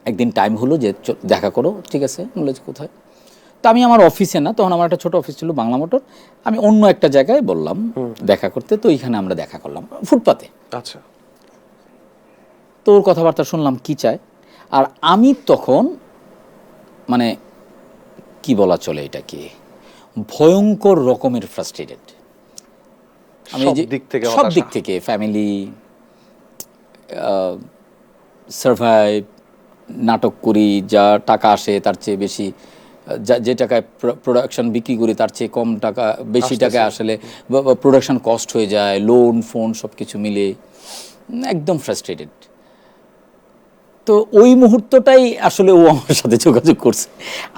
একদিন টাইম হলো যে দেখা করো, ঠিক আছে, বলে কোথায়? তো আমি আমার অফিসে না, তখন আমার একটা ছোট অফিস ছিল বাংলা মোটর, আমি অন্য একটা জায়গায় বললাম দেখা করতে। তো এইখানে আমরা দেখা করলাম ফুটপাতে। আচ্ছা, তো ওর কথাবার্তা শুনলাম কি চায়। আর আমি তখন মানে কি বলা চলে, এটাকে ভয়ঙ্কর রকমের ফ্রাস্ট্রেটেড। আমি সব দিক থেকে, ফ্যামিলি, সার্ভাইভ, নাটক করি, যা টাকা আসে তার চেয়ে বেশি, যে টাকায় প্রোডাকশন বিক্রি করি তার চেয়ে কম টাকা, বেশি টাকা আসলে প্রোডাকশন কস্ট হয়ে যায়, লোন ফোন সব কিছু মিলে একদম ফ্রাস্ট্রেটেড। তো ওই মুহূর্তটাই আসলে ও আমার সাথে যোগাযোগ করছে,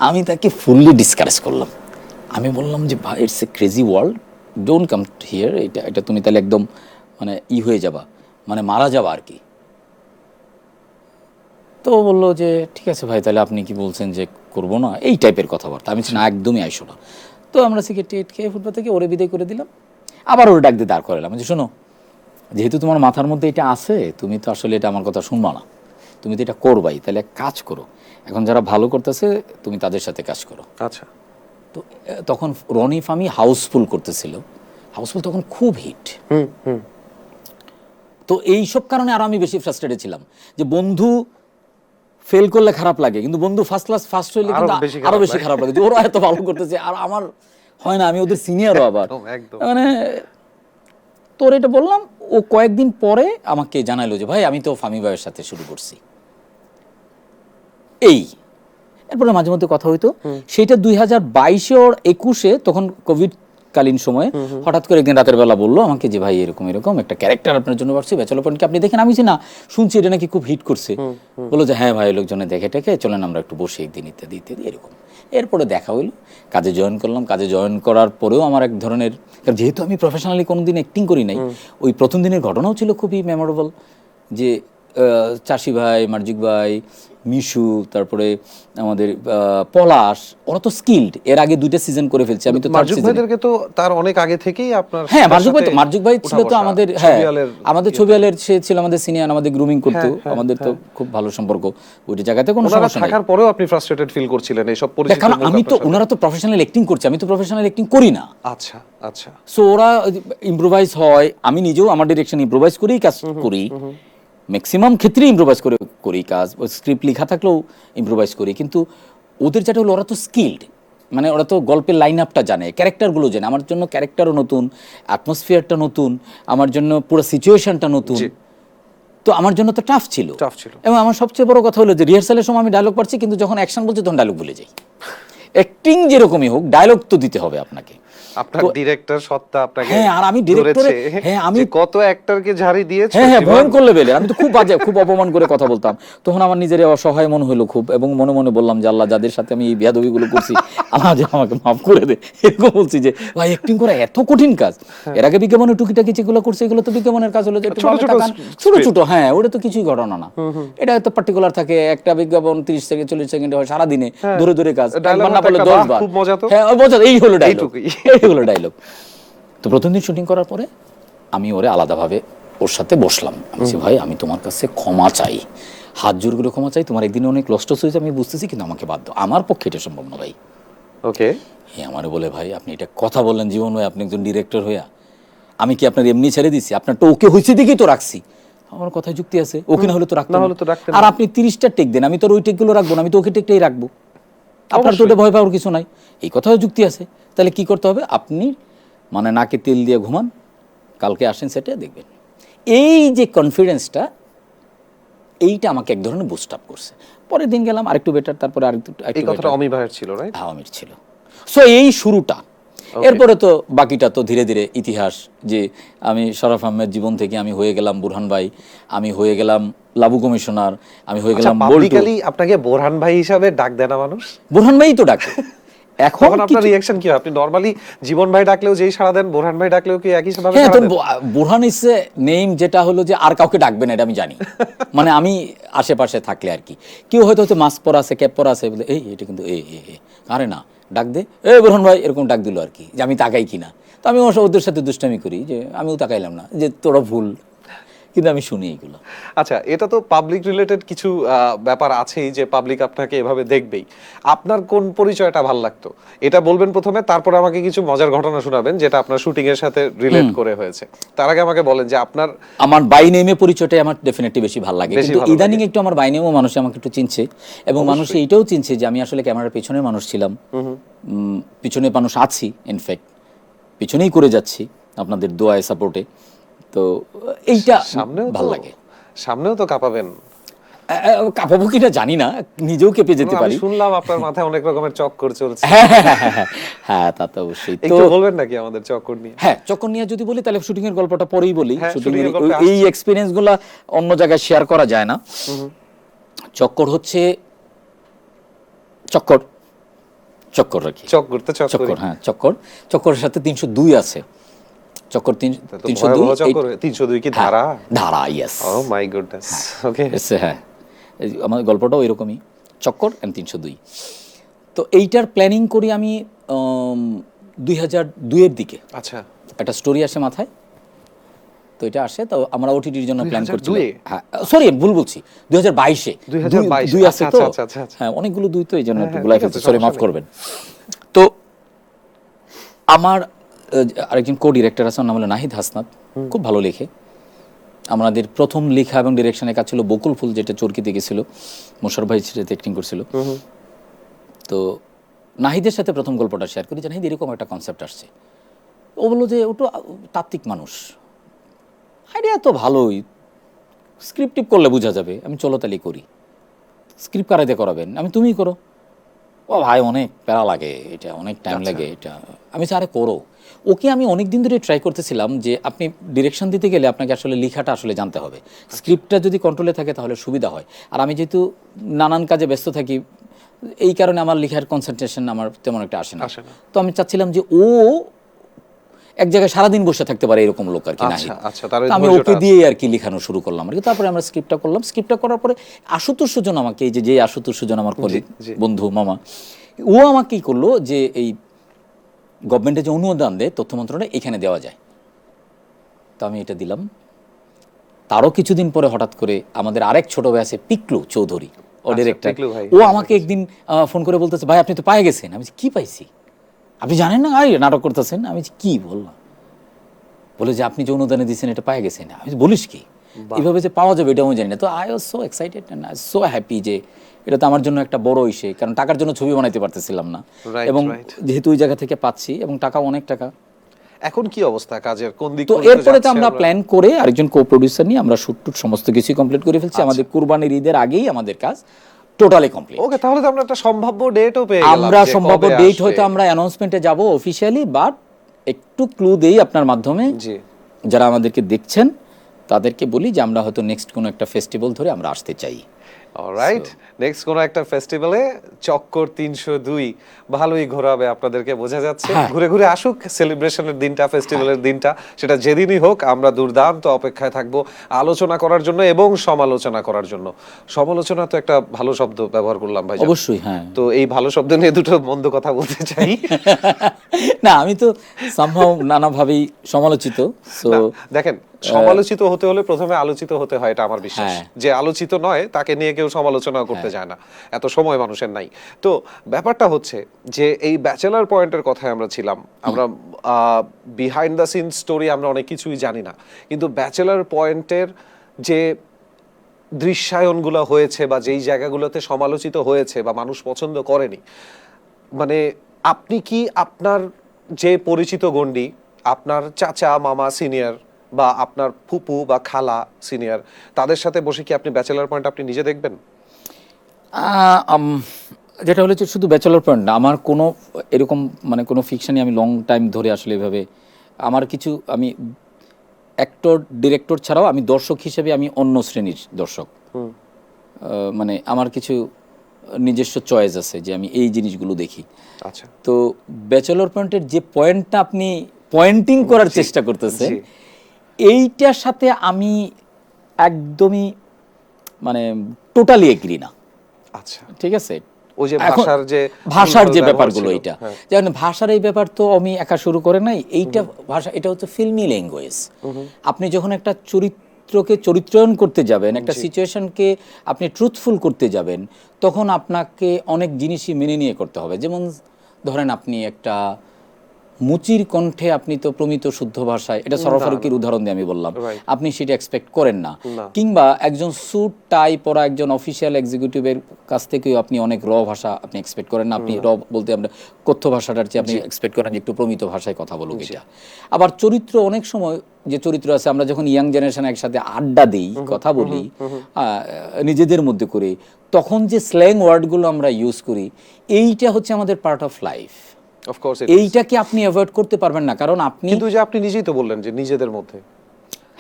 আমি তাকে ফুললি ডিসকারেজ করলাম। আমি বললাম যে ভাই, it's a crazy world, don't come here, এটা তুমি তাহলে একদম মানে হয়ে যাবা, মানে মারা যাবা আর কি। তো ও বললো যে ঠিক আছে ভাই, তাহলে আপনি কি বলছেন যে করবো না, এই টাইপের কথাবার্তা। আমি না, একদমই আইসো না। তো আমরা সিগারেট টিকেট খেয়ে ফুটপাথ থেকে ওরে বিদায় করে দিলাম। আবার ওরে ডাক দিয়ে দাঁড় করালাম যে শোনো, যেহেতু তোমার মাথার মধ্যে এটা আছে, তুমি তো আসলে এটা আমার কথা শুনবা না, তুমি তো এটা করবাই, তাহলে এক কাজ করো, এখন যারা ভালো করতেছে তুমি তাদের সাথে কাজ করো। আচ্ছা। তো তখন রনি ফামি হাউসফুল করতেছিল, হাউসফুল তখন খুব হিট। তো এইসব কারণে আরো আমি বেশি ফ্রাস্ট্রেটেড ছিলাম যে বন্ধু ফেল করলে খারাপ লাগে, কিন্তু বন্ধু ফার্স্ট ক্লাস ফার্স্ট হইলে কিন্তু আরো বেশি খারাপ লাগে যে ওরা এত ভালো করতেছে আর আমার হয় না, আমি ওদের সিনিয়রও আবার। মানে তোর এটা বললাম, ও কয়েকদিন পরে আমাকে জানাইলো যে ভাই আমি তো ফামি ভাইয়ের সাথে শুরু করছি। এই এরপরে মাঝে মধ্যে কথা হইতো। সেটা 2022 ওর 21-এ, তখন কোভিড কালীন সময়ে হঠাৎ করে একদিন রাতের বেলা বললো আমাকে যে ভাই এরকম এরকম একটা ক্যারেক্টার আপনার জন্য পাচ্ছি, ব্যাচেলর পয়েন্ট কি আপনি দেখেন? আমি না শুনছি এটা নাকি খুব হিট করছে। বললো যে হ্যাঁ ভাই লোকজনে দেখে টেকে চলেন আমরা একটু বসে একদিন ইত্যাদি ইত্যাদি এরকম। এরপরে দেখা হইলো, কাজে জয়েন করলাম। কাজে জয়েন করার পরেও আমার এক ধরনের, যেহেতু আমি প্রফেশনালি কোনোদিন অ্যাক্টিং করি নাই, ওই প্রথম দিনের ঘটনাও ছিল খুবই মেমোরেবল। যে চাষি ভাই, মার্জিক ভাই, মিশু, তারপরে আমাদের পলাশ, ওরা তো স্কিলড, এর আগে 2টা সিজন করে ফেলছে। আমি তো মার্জিক ভাইদেরকে তো তার অনেক আগে থেকেই আপনার, হ্যাঁ মার্জিক ভাই ছিল তো আমাদের, হ্যাঁ আমাদের ছবি আলের, সে ছিল আমাদের সিনিয়র, আমাদের গ্রুমিং করতো, আমাদের তো খুব ভালো সম্পর্ক ওই জায়গাতে, কোনো সমস্যা নাই। থাকার পরেও আপনি ফ্রাস্ট্রেটেড ফিল করছিলেন এইসব পরিস্থিতি? কারণ আমি তো, ওনারা তো প্রফেশনাল অ্যাক্টিং করছে, আমি তো প্রফেশনাল অ্যাক্টিং করি না। আচ্ছা আচ্ছা। সো ওরা ইম্প্রোভাইজ হয়, আমি নিজেও আমার ডিরেকশন ইম্প্রোভাইজ করেই কাজ করি, ম্যাক্সিমাম ক্ষেত্রেই ইম্প্রোভাইজ করে করি কাজ, স্ক্রিপ্ট লেখা থাকলেও ইম্প্রোভাইজ করি। কিন্তু ওদের যেটা হলো, ওরা তো স্কিলড, মানে ওরা তো গল্পের লাইন আপটা জানে, ক্যারেক্টারগুলো জানে। আমার জন্য ক্যারেক্টারও নতুন, অ্যাটমসফিয়ারটা নতুন, আমার জন্য পুরো সিচুয়েশনটা নতুন। তো আমার জন্য তো টাফ ছিল। এবং আমার সবচেয়ে বড় কথা হলো যে রিহার্সালের সময় আমি ডায়লগ পাচ্ছি, কিন্তু যখন অ্যাকশন বলছি তখন ডায়লগ ভুলে যাই। অ্যাক্টিং যেরকমই হোক, ডায়লগ তো দিতে হবে আপনাকে। আপনার ডিরেক্টর সত্তা আপনাকে, হ্যাঁ, আর আমি ডিরেক্টরে, হ্যাঁ আমি কত অ্যাক্টরকে ঝাড়ি দিয়েছি, হ্যাঁ ভয়ঙ্কর লেভেলে। আমি তো খুব বাজে, খুব অপমান করে কথা বলতাম। তখন আমার নিজের অসহায় মনে হলো খুব, এবং মনে মনে বললাম যে আল্লাহ, যাদের সাথে আমি এই বেয়াদবিগুলো করছি আল্লাহ আমাকে মাফ করে দে। এরকম বলছি যে ভাই অ্যাক্টিং করা এত কঠিন কাজ। এর আগে বিজ্ঞাপনের টুকিটাকি যেগুলো করছে, এগুলো তো বিজ্ঞাপনের কাজ হলো যে ছোট ছোট, হ্যাঁ ওটা তো কিছুই ঘটনা না। এটা তো পার্টিকুলার থাকে, একটা বিজ্ঞাপন 30 থেকে 40 সেকেন্ড হয় সারাদিনে, ধরে ধরে কাজ, একবার না বলে 10 বার। হ্যাঁ মজা, এই হলো ডায়লগ, এই হলো ডায়লগ। তো প্রথম দিন শুটিং করার পরে আমি ওরে আলাদাভাবে ওর সাথে বসলাম। আমি বলছি ভাই আমি তোমার কাছে ক্ষমা চাই, হাত জোর করে ক্ষমা চাই, তোমার একদিনে অনেক লস টস হয়েছে আমি বুঝতেছি, কিন্তু আমাকে বাধ্য, আমার পক্ষে এটা সম্ভব না ভাই। ওকে। হ্যাঁ আমারে বলে ভাই আপনি এটা কথা বললেন জীবন ভাই, আপনি একজন ডিরেক্টর হইয়া, আমি কি আপনার এমনি ছেড়ে দিছি? আপনার তো ওকে হয়েছে দেখেই তো রাখছি, আমার কথায় যুক্তি আছে। ওকে না হলে তো রাখতাম। আর আপনি 30টা টেক দেন, আমি তো ওই টেকগুলো রাখবো না, আমি তো ওকে টেকটাই রাখবো। আপনার তো ওটা ভয় পাওয়ার কিছু নাই, এই কথাও যুক্তি আছে। তাহলে কি করতে হবে? আপনি মানে নাকে তেল দিয়ে ঘুমান, কালকে আসেন সেটা দেখবেন। এই যে কনফিডেন্সটা, এইটা আমাকে এক ধরনের বুস্ট আপ করছে। পরের দিন গেলাম আরেকটু বেটার, তারপরে আরেকটু। এই কথাটা অমি ভাইয়ের ছিল, রাইট? হ্যাঁ অমির ছিল। সো এই শুরুটা, এরপরে তো বাকিটা তো ধীরে ধীরে ইতিহাস। যে আমি শরাফ আহমেদ জীবন থেকে আমি হয়ে গেলাম বুরহান ভাই, আমি হয়ে গেলাম লাবু কমিশনার, আমি হয়ে গেলাম বল্টু। আপনাকে বোরহান ভাই হিসাবে ডাক দেয় না মানুষ? বুরহান ভাই তো ডাকে। এখন আপনার রিঅ্যাকশন কি হয়? আপনি নরমালি জীবন ভাই ডাকলেও যেই সাড়া দেন, বোরহান ভাই ডাকলেও কি একই ভাবে সাড়া দেন? বুরহান ইজ এ নেম, যেটা হলো যে আর কাউকে ডাকবেন এটা আমি জানি। মানে আমি আশেপাশে থাকলে আর কি, কেউ হয়তো মাস্ক পরা আছে, ক্যাপ পরা আছে, বলে এই এটা কিন্তু আরে না ডাক দে, বুরহান ভাই এরকম ডাক দিল আর কি, যে আমি তাকাই কিনা। তো আমি ওদের সাথে দুষ্টামি করি যে আমিও তাকাইলাম না, যে তোরা ভুল, কিন্তু আমি শুনি এগুলো। আচ্ছা, এটা তো পাবলিক রিলেটেড কিছু ব্যাপার আছেই, যে পাবলিক আপনাকে এভাবে দেখবেই। আপনার কোন পরিচয়টা ভালো লাগতো এটা বলবেন প্রথমে, তারপর আমাকে কিছু মজার ঘটনা শোনাবেন যেটা আপনার শুটিং এর সাথে রিলেট করে হয়েছে। তার আগে আমাকে বলেন যে আমার বাই নেমে পরিচয়টাই আমার ডেফিনেটলি বেশি ভালো লাগে। কিন্তু ইদানিং একটু আমার বাই নেমেও মানুষ আমাকে একটু চিনছে, এবং মানুষ এইটাও চিনছে যে আমি আসলে ক্যামেরার পেছনের মানুষ ছিলাম, পিছনে মানুষ আছি, ইনফ্যাক্ট পিছনেই করে যাচ্ছি আপনাদের দোয়ায় সাপোর্টে। তো এইটা ভালো লাগে। সামনেও তো কাঁপাবেন? কাঁপাবো কিনা জানি না, নিজেও কেঁপে যেতে পারি। শুনলাম আপনার মাথায় অনেক রকমের চক্কর চলছে। হ্যাঁ তা তো অবশ্যই। একটু বলবেন নাকি আমাদের চক্কর নিয়ে? হ্যাঁ চক্কর নিয়ে যদি বলি তাহলে শুটিং এর গল্পটা পরেই বলি। শুটিং এর এই এক্সপেরিয়েন্স গুলা অন্য জায়গায় শেয়ার করা যায় না। চক্কর হচ্ছে চক্কর রাখি, চক্কর, হ্যাঁ চক্করের সাথে 302 আছে। চক্কর 302 কি ধারা? ধারা, ইয়েস। O my goodness. ওকে, হ্যাঁ আমার গল্পটাও এরকমই, চক্কর এন্ড 302। তো এইটার প্ল্যানিং করি আমি 2002-এর দিকে। আচ্ছা, একটা স্টোরি আসে মাথায়, তো এটা আসে, তো আমরা ওটিটির জন্য প্ল্যান করছি। 2002-এ? হ্যাঁ, সরি ভুল বলছি, 2022-এ। 2022 দুই আছে তো, আচ্ছা। হ্যাঁ অনেকগুলো দুই তো, এই জন্য হ্যাঁ, একটু হ্যাঁ, গুলাই ঠিক ফেলছি, আছে, সরি সমস্যা মাফ নেই। করবেন। তো আমার আরেকজন কো ডিরেক্টর আছে, ওর নাম হলো নাহিদ হাসনাত, খুব ভালো লেখে। আমাদের প্রথম লেখা এবং ডিরেকশনের কাজ ছিল বকুল ফুল, যেটা চরকিতে গেছিল, মোশাররফ ভাই সেটাতে অ্যাক্টিং করছিল। তো নাহিদের সাথে প্রথম গল্পটা শেয়ার করি যে নাহিদ এরকম একটা কনসেপ্ট আসছে। ও বললো যে ওটা তাত্ত্বিক মানুষ, আইডিয়া তো ভালোই, স্ক্রিপ্ট টিপ করলে বোঝা যাবে। আমি চলো তালি করি। স্ক্রিপ্ট কারাইতে করাবেন? আমি তুমিই করো। ও ভাই অনেক প্যারা লাগে, এটা অনেক টাইম লাগে এটা। আমি আরে করো। ওকে আমি অনেক দিন ধরে ট্রাই করতেছিলাম যে আপনি ডিরেকশন দিতে গেলে আপনাকে আসলে লেখাটা আসলে জানতে হবে, স্ক্রিপ্টটা যদি কন্ট্রোলে থাকে তাহলে সুবিধা হয়। আর আমি যেহেতু নানান কাজে ব্যস্ত থাকি, এই কারণে আমার লেখার কনসেন্ট্রেশন আমার তেমন একটা আসে না। তো আমি চাচ্ছিলাম যে ও এক জায়গায় সারাদিন বসে থাকতে পারে এরকম লোক আর কি। নাহিদ, তো আমি ওকে দিয়ে আর কি লেখানো শুরু করলাম আর কি। তারপরে আমরা স্ক্রিপ্টটা করলাম। স্ক্রিপ্টটা করার পরে আশুতোষ সুজন আমাকে, এই যে আশুতোষ সুজন আমার কলিগ, বন্ধু, মামা, ও আমাকে কি করলো যে এই গভর্নমেন্টে যে অনুদান দেয় তথ্য মন্ত্রণালয়, এখানে দেওয়া যায়। তো আমি এটা দিলাম। তারও কিছুদিন পরে হঠাৎ করে আমাদের আরেক ছোট ভাই আছে পিকলু চৌধুরী, ও ডিরেক্টর, ও আমাকে একদিন ফোন করে বলতেছে ভাই আপনি তো পায়ে গেছেন। আমি কি পাইছি? আপনি জানেন না আরে নাটক করতেছেন? আমি কি বললাম? বলে যে আপনি যে অনুদানে দিয়েছেন এটা পায়ে গেছেন। আমি বলিস কি? এইভাবে যে পাওয়া যাবে এটাও জানি না। তো I was so excited and I so happy যে এটা তো আমার জন্য একটা বড় ইস্যু, কারণ টাকার জন্য ছবি বানাইতে পারতেছিলাম না, এবং যেহেতু ওই জায়গা থেকে পাচ্ছি এবং টাকাও অনেক টাকা। এখন কি অবস্থা কাজের, কোন দিক? তো এরপরে তো আমরা প্ল্যান করে আরেকজন কো প্রডিউসার নিয়ে আমরা শুট টুট সমস্ত কিছুই কমপ্লিট করে ফেলছি। আমাদের কুরবানির ঈদের আগেই আমাদের কাজ টোটালি কমপ্লিট। ওকে, তাহলে তো আমরা একটা সম্ভাব্য ডেটও পেয়ে গেলাম। আমরা সম্ভাব্য ডেট হয়তো আমরা অ্যানাউন্সমেন্টে যাব অফিশিয়ালি, বাট একটু ক্লু দেই আপনার মাধ্যমে, যারা আমাদেরকে দেখছেন তাদেরকে বলি যে আমরা হয়তো নেক্সট কোনো একটা ফেস্টিভ্যাল ধরে আমরা আসতে চাই। অলরাইট, নেক্সট কোনো একটা ফেস্টিভ্যালে চক্কর 302 ভালোই ঘোরাবে আপনাদেরকে, বোঝা যাচ্ছে। ঘুরে ঘুরে আসুক সেলিব্রেশনের দিনটা, ফেস্টিভ্যালের দিনটা, সেটা যেদিনই হোক। আমরা দুর্দান্ত অপেক্ষায় থাকবো আলোচনা করার জন্য এবং সমালোচনা করার জন্য। সমালোচনা তো একটা ভালো শব্দ ব্যবহার করলাম ভাই, অবশ্যই। হ্যাঁ, তো এই ভালো শব্দ নিয়ে দুটো মন্দ কথা বলতে চাই না, আমি তো সামহাও নানাভাবেই সমালোচিত। সো দেখেন, সমালোচিত হতে হলে প্রথমে আলোচিত হতে হয়, এটা আমার বিশ্বাস। যে আলোচিত নয় তাকে নিয়ে কেউ সমালোচনা করতে যায় না, এত সময় মানুষের নাই। তো ব্যাপারটা হচ্ছে যে এই ব্যাচেলার পয়েন্টের কথায় আমরা ছিলাম, আমরা বিহাইন্ড দ্য সিন স্টোরি আমরা অনেক কিছুই জানি না, কিন্তু ব্যাচেলার পয়েন্টের যে দৃশ্যায়নগুলো হয়েছে বা যেই জায়গাগুলোতে সমালোচিত হয়েছে বা মানুষ পছন্দ করেনি, মানে আপনি কি আপনার যে পরিচিত গণ্ডি, আপনার চাচা মামা সিনিয়র বা আপনার ফুপু বা খালা সিনিয়র, তাদের সাথে বসে কি আপনি ব্যাচেলার পয়েন্ট আপনি নিজে দেখবেন? যেটা হলো যে শুধু ব্যাচেলার পয়েন্ট না, আমার কোনো এরকম মানে কোনো ফিকশনই আমি লং টাইম ধরে আসলে এভাবে আমার কিছু, আমি অ্যাক্টর ডিরেক্টর ছাড়াও আমি দর্শক হিসেবে আমি অন্য শ্রেণীর দর্শক। মানে আমার কিছু নিজস্ব চয়েস আছে যে আমি এই জিনিসগুলো দেখি। আচ্ছা, তো ব্যাচেলর পয়েন্টের যে পয়েন্টটা আপনি পয়েন্টিং করার চেষ্টা করতেছেন, এইটার সাথে আমি একদমই মানে টোটালি এগ্রি না। আচ্ছা, ঠিক আছে। ওই যে ভাষার যে ব্যাপারগুলো, এটা যেমন ভাষার এই ব্যাপার তো আমি একা শুরু করে নাই। এইটা ভাষা, এটা হচ্ছে ফিল্মি ল্যাঙ্গুয়েজ। আপনি যখন একটা চরিত্রকে চরিত্রায়ন করতে যাবেন, একটা সিচুয়েশনকে আপনি ট্রুথফুল করতে যাবেন, তখন আপনাকে অনেক জিনিসই মেনে নিয়ে করতে হবে। যেমন ধরেন আপনি একটা মুচির কণ্ঠে আপনি তো প্রমিত শুদ্ধ ভাষায়, এটা সরোয়ার ফারুকীর উদাহরণ দিয়ে আমি বললাম, আপনি সেটা এক্সপেক্ট করেন না। কিংবা একজন স্যুট টাই পরা একজন অফিসিয়াল এক্সিকিউটিভের কাছ থেকেও আপনি অনেক র ভাষা আপনি এক্সপেক্ট করেন না। আপনি র বলতে আমরা কথ্য ভাষাটার চেয়ে আপনি এক্সপেক্ট করেন যে একটু প্রমিত ভাষায় কথা বলুক। এটা আবার চরিত্র, অনেক সময় যে চরিত্র আছে, আমরা যখন ইয়াং জেনারেশন একসাথে আড্ডা দিই, কথা বলি নিজেদের মধ্যে করে, তখন যে স্ল্যাং ওয়ার্ডগুলো আমরা ইউজ করি, এইটা হচ্ছে আমাদের পার্ট অফ লাইফ। এইটাকে আপনি অ্যাভয়েড করতে পারবেন না, কারণ আপনি কিন্তু যে আপনি নিজেই তো বললেন যে নিজেদের মধ্যে,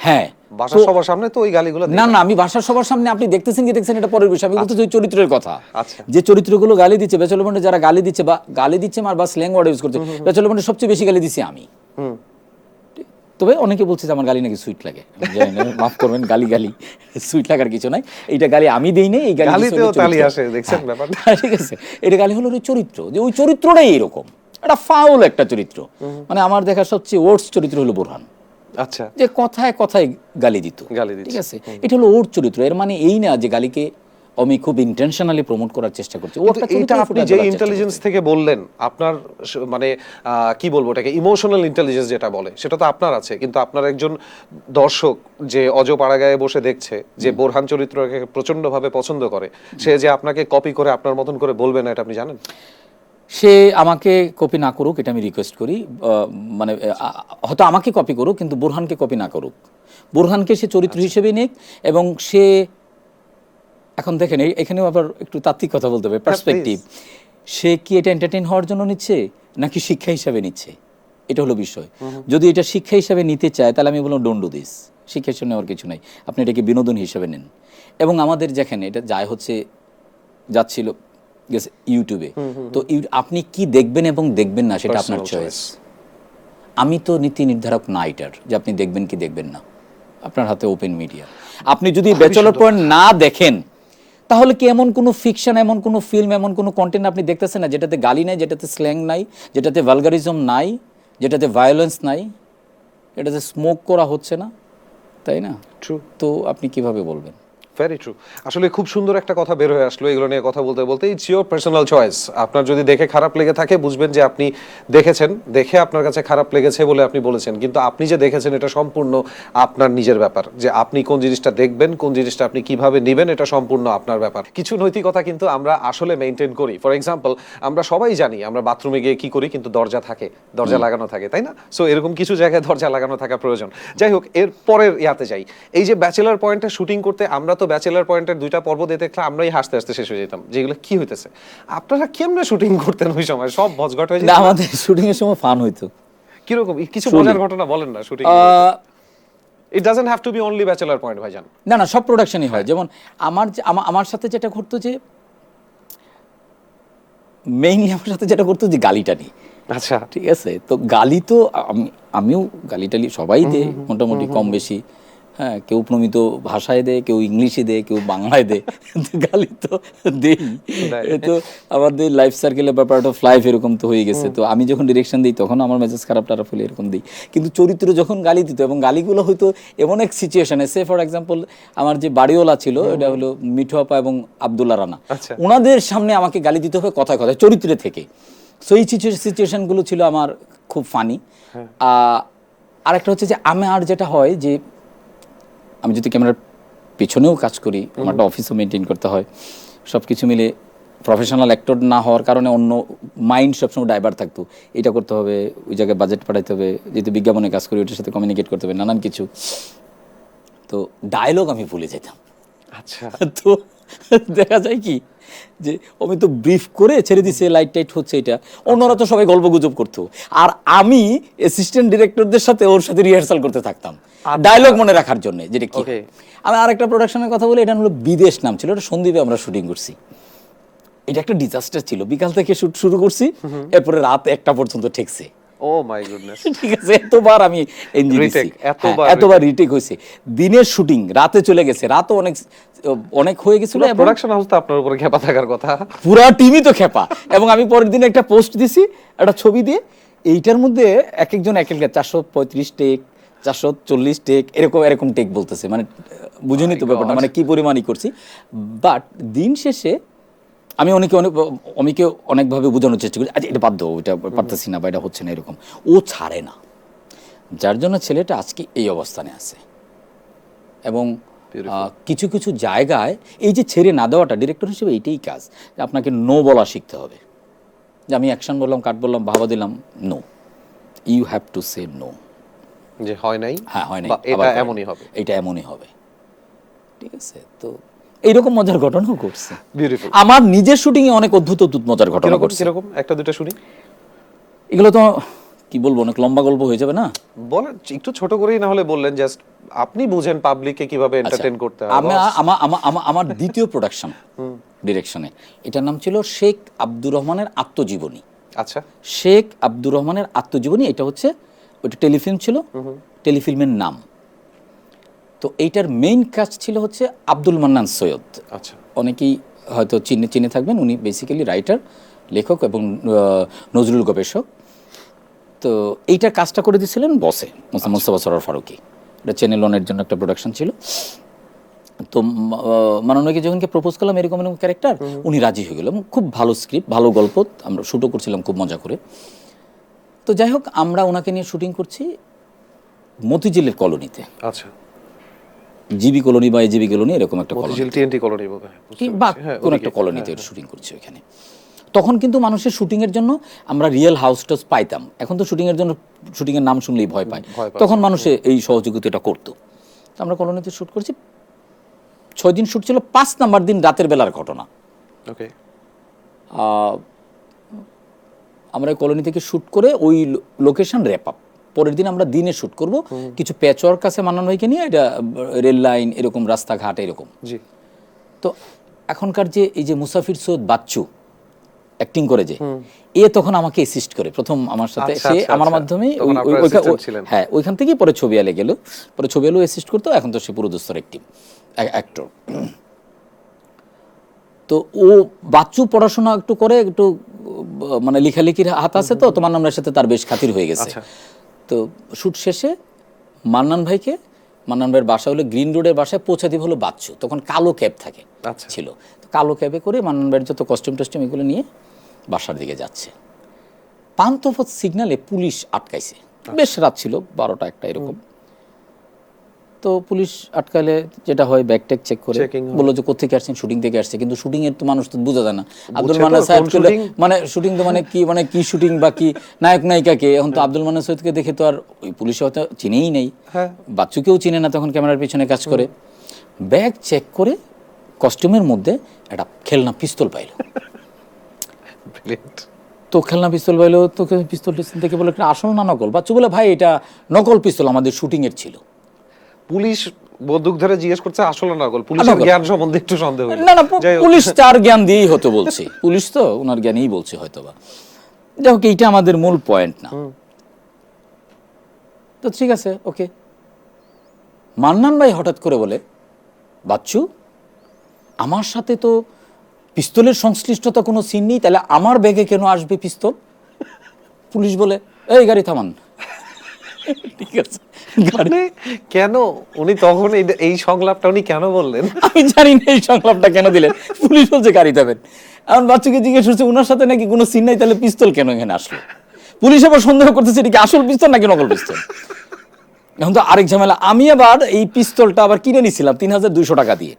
হ্যাঁ, বাসার সবার সামনে তো ওই গালিগুলো না, আমি বাসার সবার সামনে আপনি দেখতেছেন কি দেখছেন এটা পরের বিষয়। আমি বলতে ওই চরিত্রের কথা। যে চরিত্রগুলো গালি দিচ্ছে, ব্যাচেলর পয়েন্টে যারা গালি দিচ্ছে বা গালি দিচ্ছে বা স্ল্যাং ওয়ার্ড ইউজ করছে, ব্যাচেলর পয়েন্টে সবচেয়ে বেশি গালি দিচ্ছি আমি। তবে অনেকে বলছে যে আমার গালি নাকি সুইট লাগে, জানি না, মাফ করবেন, গালি গালি সুইট লাগার কিছু নাই, এইটা গালি আমি দেই না, এই গালিতেও তালি আসে, দেখছেন ব্যাপারটা? ঠিক আছে, এটা গালি হলো ওই চরিত্র, যে ওই চরিত্রটাই এরকম একটা ফাউল একটা চরিত্র। মানে আমার দেখা সবচেয়ে ওর্স চরিত্র হলো বোরহান। আচ্ছা, যে কথায় কথায় গালি দিত, ঠিক আছে, এটা হলো ওর চরিত্র। এর মানে এই না যে গালিকে আমি খুব ইন্টেনশনালি প্রমোট করার চেষ্টা করছি। এটা আপনি যে ইন্টেলিজেন্স থেকে বললেন, আপনার মানে কি বলবো এটাকে, ইমোশনাল ইন্টেলিজেন্স যেটা বলে, সেটা তো আপনার আছে, কিন্তু আপনার একজন দর্শক যে অজপাড়াগায়ে বসে দেখছে, যে বোরহান চরিত্রকে প্রচন্ড ভাবে পছন্দ করে, সে যে আপনাকে কপি করে আপনার মতন করে বলবে না, এটা আপনি জানেন? সে আমাকে কপি না করুক, এটা আমি রিকোয়েস্ট করি। মানে হয়তো আমাকে কপি করুক, কিন্তু বোরহানকে কপি না করুক। বোরহানকে সে চরিত্র হিসেবে নিক, এবং সে এখন দেখেন এখানেও আবার একটু তাত্ত্বিক কথা বলতে হবে, পার্সপেক্টিভ। সে কি এটা এন্টারটেইন হওয়ার জন্য নিচ্ছে নাকি শিক্ষা হিসাবে নিচ্ছে, এটা হলো বিষয়। যদি এটা শিক্ষা হিসাবে নিতে চায়, তাহলে আমি বললাম ডোন্ট ডু দিস, শিক্ষা হিসেবে নেওয়ার কিছু নাই, আপনি এটাকে বিনোদন হিসাবে নেন। এবং আমাদের যেখানে এটা যায় হচ্ছে যাচ্ছিল গেছে ইউটিউবে, তো আপনি কি দেখবেন এবং দেখবেন না সেটা আপনার চয়েস। আমি তো নীতি নির্ধারক না এটার, যে আপনি দেখবেন কি দেখবেন না, আপনার হাতে ওপেন মিডিয়া। আপনি যদি ব্যাচেলর পয়েন্ট না দেখেন, তাহলে কি এমন কোনো ফিকশন, এমন কোনো ফিল্ম, এমন কোনো কন্টেন্ট আপনি দেখতেছেন না যেটাতে গালি নাই, যেটাতে স্ল্যাং নাই, যেটাতে ভালগারিজম নাই, যেটাতে ভায়োলেন্স নাই, এটাতে স্মোক করা হচ্ছে না, তাই না? ট্রু। তো আপনি কিভাবে বলবেন? Very true. আসলে খুব সুন্দর একটা কথা বের হয়ে আসলো এগুলো নিয়ে কথা বলতে বলতে। It's your personal choice. আপনার যদি দেখে খারাপ লেগে থাকে, বুঝবেন যে আপনি দেখেছেন, দেখে আপনার কাছে খারাপ লেগেছে বলে আপনি বলেছেন, কিন্তু আপনি যে দেখেছেন এটা সম্পূর্ণ আপনার নিজের ব্যাপার। যে আপনি কোন জিনিসটা দেখবেন, কোন জিনিসটা আপনি কিভাবে নেবেন, এটা সম্পূর্ণ আপনার ব্যাপার। কিছু নৈতিকতা কিন্তু আমরা আসলে মেনটেন করি। ফর এক্সাম্পল, আমরা সবাই জানি আমরা বাথরুমে গিয়ে কি করি, কিন্তু দরজা থাকে, দরজা লাগানো থাকে, তাই না? সো এরকম কিছু জায়গায় দরজা লাগানো থাকা প্রয়োজন। যাই হোক, এর পরের ইয়াতে যাই। এই যে ব্যাচেলার পয়েন্টে শুটিং করতে, আমরা তো ব্যাচেলার পয়েন্টের 2টা পর্ব দিয়ে দেখলে আমরাই হাসতে হাসতে শেষ হয়ে যেতাম, যেগুলো কি হইতেছে। আপনারা কেমনে শুটিং করতেন ওই সময়? সব ভজঘট হয়ে যেত? আমাদের শুটিং এর সময় ফান হইতো। কিরকম কিছু মজার ঘটনা বলেন না shooting? It doesn't have to be only Bachelor Point ভাইজান। না না, সব প্রোডাকশনই হয়। যেমন আমার সাথে যেটা ঘটতো, যে মেইনলি আমার সাথে যেটা করতো, যে গালিটা নিয়ে। আচ্ছা, ঠিক আছে, তো গালি তো আমিও গালি টালি সবাই দেয় মোটামুটি কম বেশি। হ্যাঁ, কেউ প্রমিত ভাষায় দেয়, কেউ ইংলিশে দেয়, কেউ বাংলায় দেয়, গালি তো দেই। তো আমাদের লাইফ সার্কেলে বা পার্ট অফ লাইফ এরকম তো হয়ে গেছে। তো আমি যখন ডিরেকশন দিই, তখন আমার মেজাজ খারাপ টারাপ হলে এরকম দিই। কিন্তু চরিত্র যখন গালি দিত, এবং গালিগুলো হয়তো এমন এক সিচুয়েশনে, সে ফর এক্সাম্পল আমার যে বাড়িওয়ালা ছিল, এটা হলো মিঠু আপা এবং আব্দুল্লাহ রানা, ওনাদের সামনে আমাকে গালি দিতে হবে কথায় কথায় চরিত্রে থেকে। সো এই সিচুয়েশনগুলো ছিল আমার খুব ফানি। আরেকটা হচ্ছে যে আমার যেটা হয়, যে আমি যদি ক্যামেরার পেছনেও কাজ করি, আমার একটা অফিসও মেনটেন করতে হয়, সব কিছু মিলে প্রফেশনাল অ্যাক্টর না হওয়ার কারণে অন্য মাইন্ড সবসময় ডাইভার্ট থাকতো। এটা করতে হবে, ওই জায়গায় বাজেট পাঠাইতে হবে, যেহেতু বিজ্ঞাপনে কাজ করি ওইটার সাথে কমিউনিকেট করতে হবে, নানান কিছু। তো ডায়লগ আমি ভুলে যেতাম। আচ্ছা, তো দেখা যায় কি, যে আমি তো ব্রিফ করে ছেড়ে দিছে, লাইট টাইট হচ্ছে, এটা অন্যরা তো সবাই গল্প গুজব করতো, আর আমি অ্যাসিস্ট্যান্ট ডিরেক্টরদের সাথে ওর সাথে রিহার্সাল করতে থাকতাম ডায়লগ মনে রাখার জন্য, যেটা কি। আমি আরেকটা প্রোডাকশনের কথা বলি, এটা হলো বিদেশ নাম ছিল, এটা সন্দ্বীপে আমরা শুটিং করছি। এটা একটা ডিজাস্টার ছিল, বিকাল থেকে শুট শুরু করছি, এরপরে রাত 1টা পর্যন্ত ঠেকছে। ও মাই গুডনেস, ঠিক আছে, এতবার আমি এতবার রিটেক হয়েছে। দিনের শুটিং রাতে চলে গেছে, রাতও অনেক হয়ে গেছিল। প্রোডাকশন হাউস তো আপনার উপরে খেপা থাকার কথা, পুরা টিমই তো খেপা। এবং আমি পরের দিন একটা পোস্ট দিছি, একটা ছবি দিয়ে, এইটার মধ্যে এক একজন এক এক 435 টেক, 440 টেক, এরকম টেক বলতেছে। মানে বুঝুনি তো ব্যাপারটা, মানে কি পরিমাণই করছি। বাট দিন শেষে আমি অনেকে অনেকভাবে বোঝানোর চেষ্টা করি, আচ্ছা এটা বাদ দাও, ওইটা পারতেছি না বা এটা হচ্ছে না, এরকম ও ছাড়ে না, যার জন্য ছেলেটা আজকে এই অবস্থানে আছে। এবং কিছু কিছু জায়গায় এই যে ছেড়ে না দেওয়াটা, ডিরেক্টর হিসেবে এইটাই কাজ, যে আপনাকে নো বলা শিখতে হবে। যে আমি অ্যাকশন বললাম, কাট বললাম, ভাবা দিলাম, no, you have to say no, যে হয় নাই, হ্যাঁ হয় নাই, এটা এমনই হবে, এটা এমনই হবে। ঠিক আছে, তো এইরকম মজার ঘটনাও ঘটছে। বিউটিফুল। আমার নিজের শুটিং এ অনেক অদ্ভুত মজার ঘটনা ঘটছে। কিরকম একটা দুটো শুনি। এগুলো তো কি বলবো, অনেক লম্বা গল্প হয়ে যাবে না, বলেন একটু ছোট করেই না হলে বললেন, জাস্ট আপনি বুঝেন পাবলিককে কিভাবে এন্টারটেইন করতে হয়। আমার দ্বিতীয় প্রোডাকশন ডিরেকশনে, এটার নাম ছিল শেখ আব্দুর রহমানের আত্মজীবনী। আচ্ছা, শেখ আব্দুর রহমানের আত্মজীবনী, এটা হচ্ছে ওইটা টেলিফিল্ম ছিল, টেলিফিল্মের নাম। তো এইটার মেইন কাজ ছিল হচ্ছে আব্দুল মান্নান সৈয়দ। আচ্ছা, অনেকেই হয়তো চিনে থাকবেন, উনি বেসিক্যালি রাইটার, লেখক এবং নজরুল গবেষক। তো এইটার কাজটা করে দিয়েছিলেন বসে মোস্তফা সরোয়ার ফারুকী। এটা চ্যানেল ওয়ানের জন্য একটা প্রোডাকশন ছিল। তো মাননীয়কে যখনকে প্রপোজ করলাম এরকম এরকম ক্যারেক্টার, উনি রাজি হয়ে গেল। খুব ভালো স্ক্রিপ্ট, ভালো গল্প, আমরা শ্যুটও করছিলাম খুব মজা করে। তো যাই হোক, আমরা ওনাকে নিয়ে শুটিং করছি মতিঝিলের কলোনিতে। আচ্ছা, জিবি কলোনি বা এজিবি কলোনি এরকম একটা কলোনি, মতিঝিল টিএনটি কলোনি বোধ হয়, বা কোন একটা কলোনিতে শুটিং করছি ওখানে। তখন কিন্তু মানুষের শুটিংয়ের জন্য আমরা রিয়েল হাউস টাউস পাইতাম। এখন তো শুটিংয়ের জন্য শুটিংয়ের নাম শুনলেই ভয় পায়। তখন মানুষে এই সহযোগিতাটা করতো। তো আমরা কলোনিতে শ্যুট করছি, 6 দিন শ্যুট ছিল। 5 নাম্বার দিন রাতের বেলার ঘটনা। ওকে, আমরা কলোনি থেকে শ্যুট করে ওই লোকেশন র্যাপ আপ। পরের দিন আমরা দিনে শ্যুট করব, কিছু প্যাচওয়ার্ক আছে মান্নান ভাইকে নিয়ে, এটা রেল লাইন, এরকম রাস্তাঘাট এরকম। জি। তো এখনকার যে এই যে মুসাফির সৈয়দ বাচ্চু অ্যাক্টিং করে যে, এ তখন আমাকে অ্যাসিস্ট করে প্রথম আমার সাথে। সে আমার মাধ্যমে হ্যাঁ, ওইখান থেকেই পরে ছবি আলে গেল, পরে ছবি আলো অ্যাসিস্ট করতো। এখন তো সে পুরো দোস্তর অ্যাক্টর। তো ও বাচ্চু পড়াশোনা একটু করে, একটু মানে লেখালেখির হাত আছে, তো মান্নানের সাথে তার বেশ খাতির হয়ে গেছে। তো শ্যুট শেষে মান্নান ভাইয়ের বাসা হলো গ্রিন রোডের বাসায় পৌঁছে দিব হলো বাচ্চু। তখন কালো ক্যাব থাকে ছিল, তো কালো ক্যাবে করে মান্নান ভাইয়ের যত কস্টিউম টস্টিউম এগুলো নিয়ে বাসার দিকে যাচ্ছে। পান্থপথ সিগন্যালে পুলিশ আটকাইছে, বেশ রাত ছিল, 12টা 1টা এরকম। তো পুলিশ আটকালে যেটা হয়, ব্যাগ ট্যাগ চেক করে বললো যে কোথেকে আসছেন, শুটিং থেকে আসছে। কিন্তু শুটিং এর তো মানুষ তো বোঝা যায় না। আব্দুল মান্নান সাহেব মানে শুটিং তো মানে কি শুটিং বা কি নায়ক নায়িকাকে, এখন তো আব্দুল মান্নান সৈয়দকে দেখে তো আর ওই পুলিশ হয়তো চিনেই নেই, বাচ্চুকেও চিনে না, তখন ক্যামেরার পিছনে কাজ করে। ব্যাগ চেক করে কস্টিউমের মধ্যে একটা খেলনা পিস্তল পাইল। তো খেলনা পিস্তল পাইলো, তো পিস্তল দেখে বলে একটা আসল না নকল? বাচ্চু বলে ভাই এটা নকল পিস্তল, আমাদের শুটিং এর ছিল। পুলিশ বন্দুক ধরে জিজ্ঞেস করছে আসলে নকল। পুলিশের জ্ঞান সম্বন্ধে একটু সন্দেহ হলো। না পুলিশ তার জ্ঞান দিয়েই হতো বলছে, পুলিশ তো ওনার জ্ঞানেই বলছে হয়তো বা। যাই হোক, এইটা আমাদের মূল পয়েন্ট না। তো ঠিক আছে, ওকে। মান্নান ভাই হঠাৎ করে বলে, বাচ্চু আমার সাথে তো পিস্তলের সংশ্লিষ্টতা কোনো সিন নেই, তাহলে আমার ব্যাগে কেন আসবে পিস্তল? পুলিশ বলে, এই গাড়ি থামান। ঠিক আছে, কেন উনি তখন এই সংলাপটা উনি কেন বললেন আমি জানি না এই সংলাপটা কেন দিলেন। পুলিশ বলছে গাড়ি থামেন। এখন বাচ্চুকে জিজ্ঞেস করছে ওনার সাথে নাকি কোনো সিন নাই, তাহলে পিস্তল কেন এখানে আসলো? পুলিশ আবার সন্দেহ করতেছে এটা কি আসল পিস্তল নাকি নকল পিস্তল। এখন তো আরেক ঝামেলা, আমি আবার এই পিস্তলটা আবার কিনে নিছিলাম 3200 টাকা দিয়ে।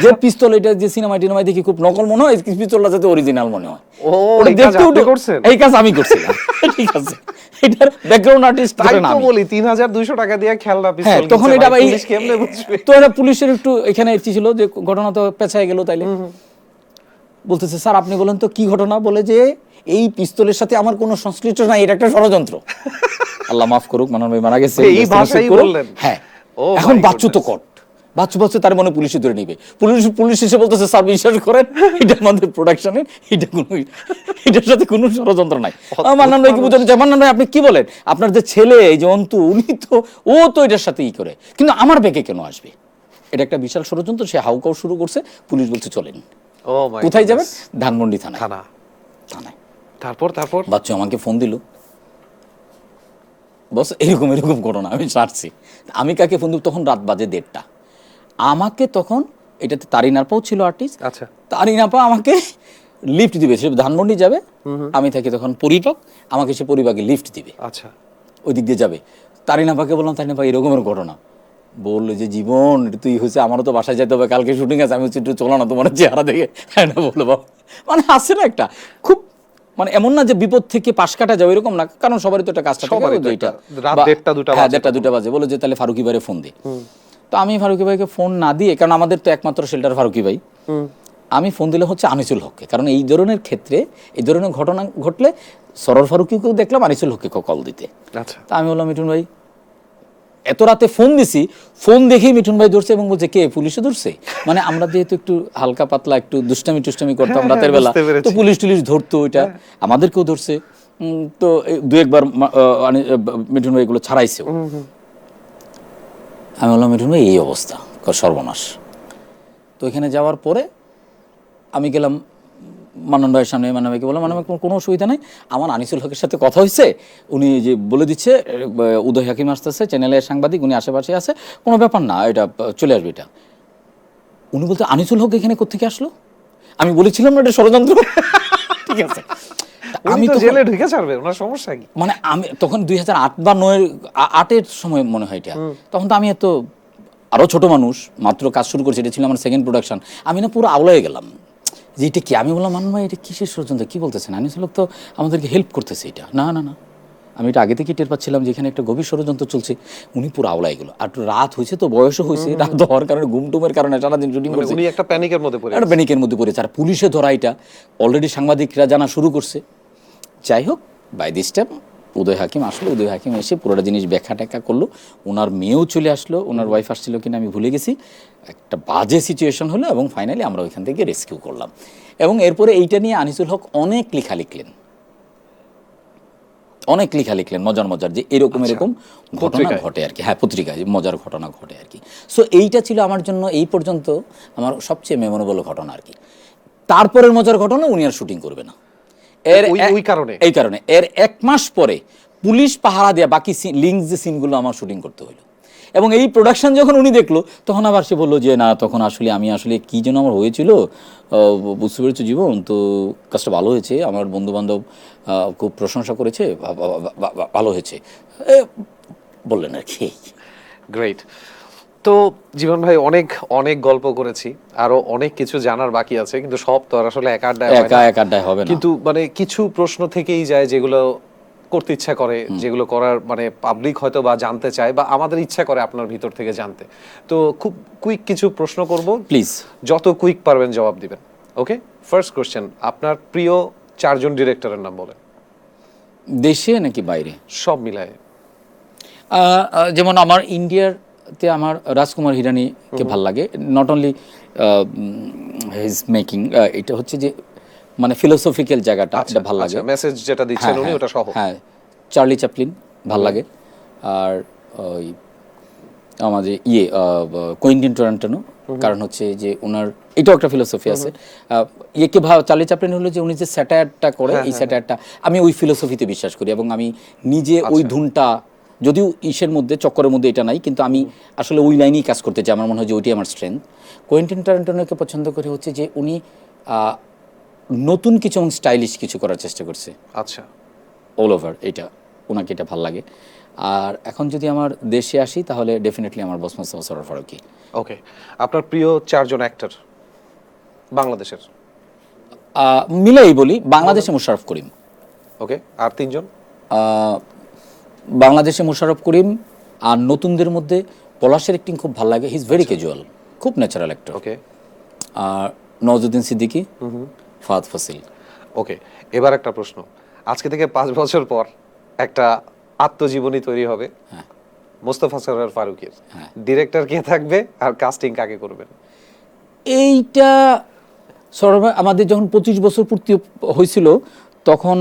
যে পিস্তল, এটা যে সিনেমায় টিনেমায় দেখি খুব নকল মনে হয়, এই পিস্তলটা যাতে অরিজিনাল মনে হয়। এই কাজ আমি করছিলাম। ঠিক আছে, এটার ব্যাকগ্রাউন্ড আর্টিস্ট আমি বলি 3200 টাকা দিয়ে খেলনা পিস্তল, তখন এটা পুলিশ কেমনে বুঝবে? তো এটা পুলিশের একটু এখানে ছিল যে ঘটনা তো পেছায় গেল। তাইলে বলতেছে, স্যার আপনি বলেন তো কি ঘটনা? বলে যে এই পিস্তলের সাথে আমার কোনো সংশ্লিষ্ট নাই, এটা একটা ষড়যন্ত্র। আল্লাহ মাফ করুক, মান্নান ভাই মারা গেছে। এই ভাষাই বললেন? হ্যাঁ। এখন বাচ্চু তো কট, বাচ্চু তার মনে পুলিশে ধরে নিবে। পুলিশ এসে বলতেছে, স্যার বিশ্বাস করেন এটা আমাদের প্রোডাকশনের, এটার সাথে কোনো ষড়যন্ত্র নাই। মান্নান ভাইকে বুঝানো যায়, মান্নান ভাই আপনি কি বলেন? আপনার যে ছেলে এই যে অন্তু, ও তো এটার সাথে করে, কিন্তু আমার ব্যাগে কেন আসবে? এটা একটা বিশাল ষড়যন্ত্র। সে হাউকাউ শুরু করছে। পুলিশ বলছে চলেন। কোথায় যাবেন? ধানমন্ডি থানায়। তারপর বাচ্চু আমাকে ফোন দিল, বস এরকম ঘটনা, আমি ছাড়ছি। আমি কাকে ফোন দিব? তখন রাত বাজে 1:30। আমাকে তখন এটাতে তারিনাপাও ছিল আর্টিস্ট। আচ্ছা, তারিনাপা আমাকে লিফট দিবে, সে ধানমন্ডি যাবে, আমি থাকি তখন পরিবাগ, আমাকে সে পরিবাগে লিফট দিবে। আচ্ছা, ওই দিক দিয়ে যাবে। তারিনাপাকে বললাম, তারিনাপা এরকমের ঘটনা। বললো যে জীবন তুই হচ্ছে, আমারও তো বাসায় যেতে হবে, কালকে শুটিং আছে। আমি হচ্ছে একটু চলো না, তোমার চেহারা দেখে। হ্যাঁ না বললো বাবা, মানে আসছে না একটা খুব, মানে এমন না যে বিপদ থেকে পাশ কাটা যাবে এরকম না, কারণ সবারই তো একটা কাজটা থাকে। 1:30-2:00 বাজে। বলে যে তাহলে ফারুকি ভাইয়ের ফোন দে। তো আমি ফারুকি ভাইকে ফোন না দিয়ে, কারণ আমাদের তো একমাত্র শেল্টার ফারুকি ভাই, আমি ফোন দিলে হচ্ছে আনিসুল হককে। কারণ এই ধরনের ক্ষেত্রে, এই ধরনের ঘটনা ঘটলে সরোয়ার ফারুকিকেও দেখলাম, আনিসুল হককে কল দিতে। তা আমি বললাম, মিঠুন ভাই এত রাতে ফোন দিছি, ফোন দেখেই মিঠুন ভাই ধরছে এবং বলছে কে? পুলিশে ধরছে। মানে আমরা যেহেতু একটু হালকা পাতলা একটু দুষ্টামি করতাম রাতের বেলা, তো পুলিশ ধরতো, এটা আমাদেরকেও ধরছে। তো 2-1 বার মিঠুন ভাই এগুলো ছাড়াইছে। আমি বললাম মিঠুন ভাই এই অবস্থা, সর্বনাশ। তো এখানে যাওয়ার পরে আমি গেলাম মান্নান ভাইয়ের সামনে, মান্নান ভাইকে বললাম, মান্নান ভাই কোনো অসুবিধা নেই, আমার আনিসুল হকের সাথে কথা হয়েছে, উনি যে বলে দিচ্ছে উদয় হাকিম আসতেছে, চ্যানেলের সাংবাদিক, উনি আশেপাশে আছে, কোনো ব্যাপার না, এটা চলে আসবে এটা। উনি বলতে আনিসুল হক এখানে কোত্থেকে আসলো? আমি বলেছিলাম না এটা ষড়যন্ত্র। ঠিক আছে, আমি তো জেলে ঢুকে ছাড়বে, ওনার সমস্যা কি? মানে আমি তখন 2008 বা 2008-এর সময় মনে হয় এটা, তখন তো আমি এত আরও ছোট মানুষ, মাত্র কাজ শুরু করছি, এটা ছিল আমার সেকেন্ড প্রোডাকশন। আমি না পুরো আওলায় গেলাম যে এটা কি। আমি বললাম মান্নান ভাই এটা কিসের ষড়যন্ত্র, কী বলতেছেন? আনিসুল হক তো আমাদেরকে হেল্প করতেছে। এটা না না না, আমি এটা আগে থেকে টের পাচ্ছিলাম যে এখানে একটা গভীর ষড়যন্ত্র চলছে। উনি পুরো আওলায় গেলো। আর রাত হয়েছে তো, বয়সও হয়েছে, রাত হওয়ার কারণে ঘুমটুমের কারণে সারাদিন শুটিং করছে, উনি একটা প্যানিকের মধ্যে পড়ে, একটা প্যানিকের মধ্যে পড়েছে। আর পুলিশে ধরা এটা অলরেডি সাংবাদিকরা জানা শুরু করছে। যাই হোক, বাই দিস টাইম উদয় হাকিম আসলো। উদয় হাকিম এসে পুরোটা জিনিস ব্যাখ্যা ট্যাখ্যা করলো। ওনার মেয়েও চলে আসলো, ওনার ওয়াইফ আসছিল কিনা আমি ভুলে গেছি। একটা বাজে সিচুয়েশন হলো এবং ফাইনালি আমরা ওইখান থেকে রেস্কিউ করলাম। এবং এরপরে এইটা নিয়ে আনিসুল হক অনেক লেখা লিখলেন, অনেক লেখা লিখলেন মজার মজার, যে এরকম এরকম ঘটনা ঘটে আর কি। হ্যাঁ, পত্রিকায় মজার ঘটনা ঘটে আর কি। সো এইটা ছিল আমার জন্য এই পর্যন্ত আমার সবচেয়ে মেমোরেবল ঘটনা আর কি। তারপরের মজার ঘটনা উনি আর শুটিং করবে না, এই কারণে এর 1 মাস পরে পুলিশ পাহারা দেয়া বাকি লিঙ্কস যে সিনগুলো আমার শুটিং করতে হলো। এবং এই প্রোডাকশন যখন উনি দেখলো, তখন আবার সে বললো যে না, তখন আসলে আমি আসলে কী যেন আমার হয়েছিল, বুঝতে পেরেছো জীবন, তো কাজটা ভালো হয়েছে, আমার বন্ধুবান্ধব খুব প্রশংসা করেছে, ভালো হয়েছে বললেন আর কি। গ্রেট। তো জীবন ভাই, অনেক অনেক গল্প করেছি, আরো অনেক কিছু জানার বাকি আছে, কিন্তু সব তো আর আসলে একা আড্ডায় হবে না। কিন্তু মানে কিছু প্রশ্ন থেকেই যায় যেগুলো করতে ইচ্ছা করে, যেগুলো করার মানে পাবলিক হয়তো বা জানতে চায়, বা আমাদের ইচ্ছা করে আপনার ভিতর থেকে জানতে। তো খুব কুইক কিছু প্রশ্ন করব, প্লিজ যত কুইক পারবেন জবাব দিবেন। ওকে, ফার্স্ট কোশ্চেন, আপনার প্রিয় 4 জন ডিরেক্টরের নাম বলেন। দেশে নাকি বাইরে? সব মিলায়। যেমন আমার ইন্ডিয়াতে আমার রাজকুমার হিরানিকে ভাল লাগে, নট অনলি হিজ মেকিং, এটা হচ্ছে যে মানে ফিলোসফিক্যাল জায়গাটা এটা ভাল লাগে, মেসেজ যেটা দিচ্ছেন উনি ওটা সহ। হ্যাঁ, চার্লি চ্যাপলিন ভাল লাগে। আর ওই আমাদের কোয়েন্টিন টরান্টিনো, কারণ হচ্ছে যে ওনার এটাও একটা ফিলোসফি আছে। ইয়েকে চার্লি চ্যাপলিন হলো যে উনি যে স্যাটায়ারটা করে, এই স্যাটায়ারটা আমি ওই ফিলোসফিতে বিশ্বাস করি, এবং আমি নিজে ওই ধুনটা, যদিও ইসের মধ্যে চক্করের মধ্যে এটা নাই, কিন্তু আমি আসলে ওই লাইনেই কাজ করতে চাই, আমার মনে হয় যে ওইটাই আমার স্ট্রেংথ। কোয়েন্টিন টরান্টিনোকে পছন্দ করে হচ্ছে যে উনি নতুন কিছু এবং স্টাইলিশ কিছু করার চেষ্টা করছে। আচ্ছা, অল ওভার এটা ওনাকে এটা ভাল লাগে। আর এখন যদি আমার দেশে আসি, তাহলে ডেফিনেটলি আমার বস মোস্তফা সরোয়ার ফারুকী। ওকে, আপনার প্রিয় 4 জন অ্যাক্টর বাংলাদেশের? মিলাই বলি, বাংলাদেশে মোশাররফ করিম। ওকে, আর 3 জন? বাংলাদেশে মোশাররফ করিম, আর নতুনদের মধ্যে পলাশের অ্যাক্টিং খুব ভালো লাগে, হি ইজ ভেরি ক্যাজুয়াল, খুব ন্যাচারাল অ্যাক্টর। ওকে, আর নওয়াজুদ্দিন সিদ্দিকী, ফাহাদ ফাসিল। ওকে, এবার একটা প্রশ্ন, আজকে থেকে 5 বছর পর একটা আত্মজীবনী তৈরি হবে মোস্তফা সরোয়ার ফারুকীর, ডিরেক্টর কে থাকবে আর কাস্টিং কাকে করবেন? এইটা আমাদের যখন 25 বছর পূর্তি হয়েছিল, তখন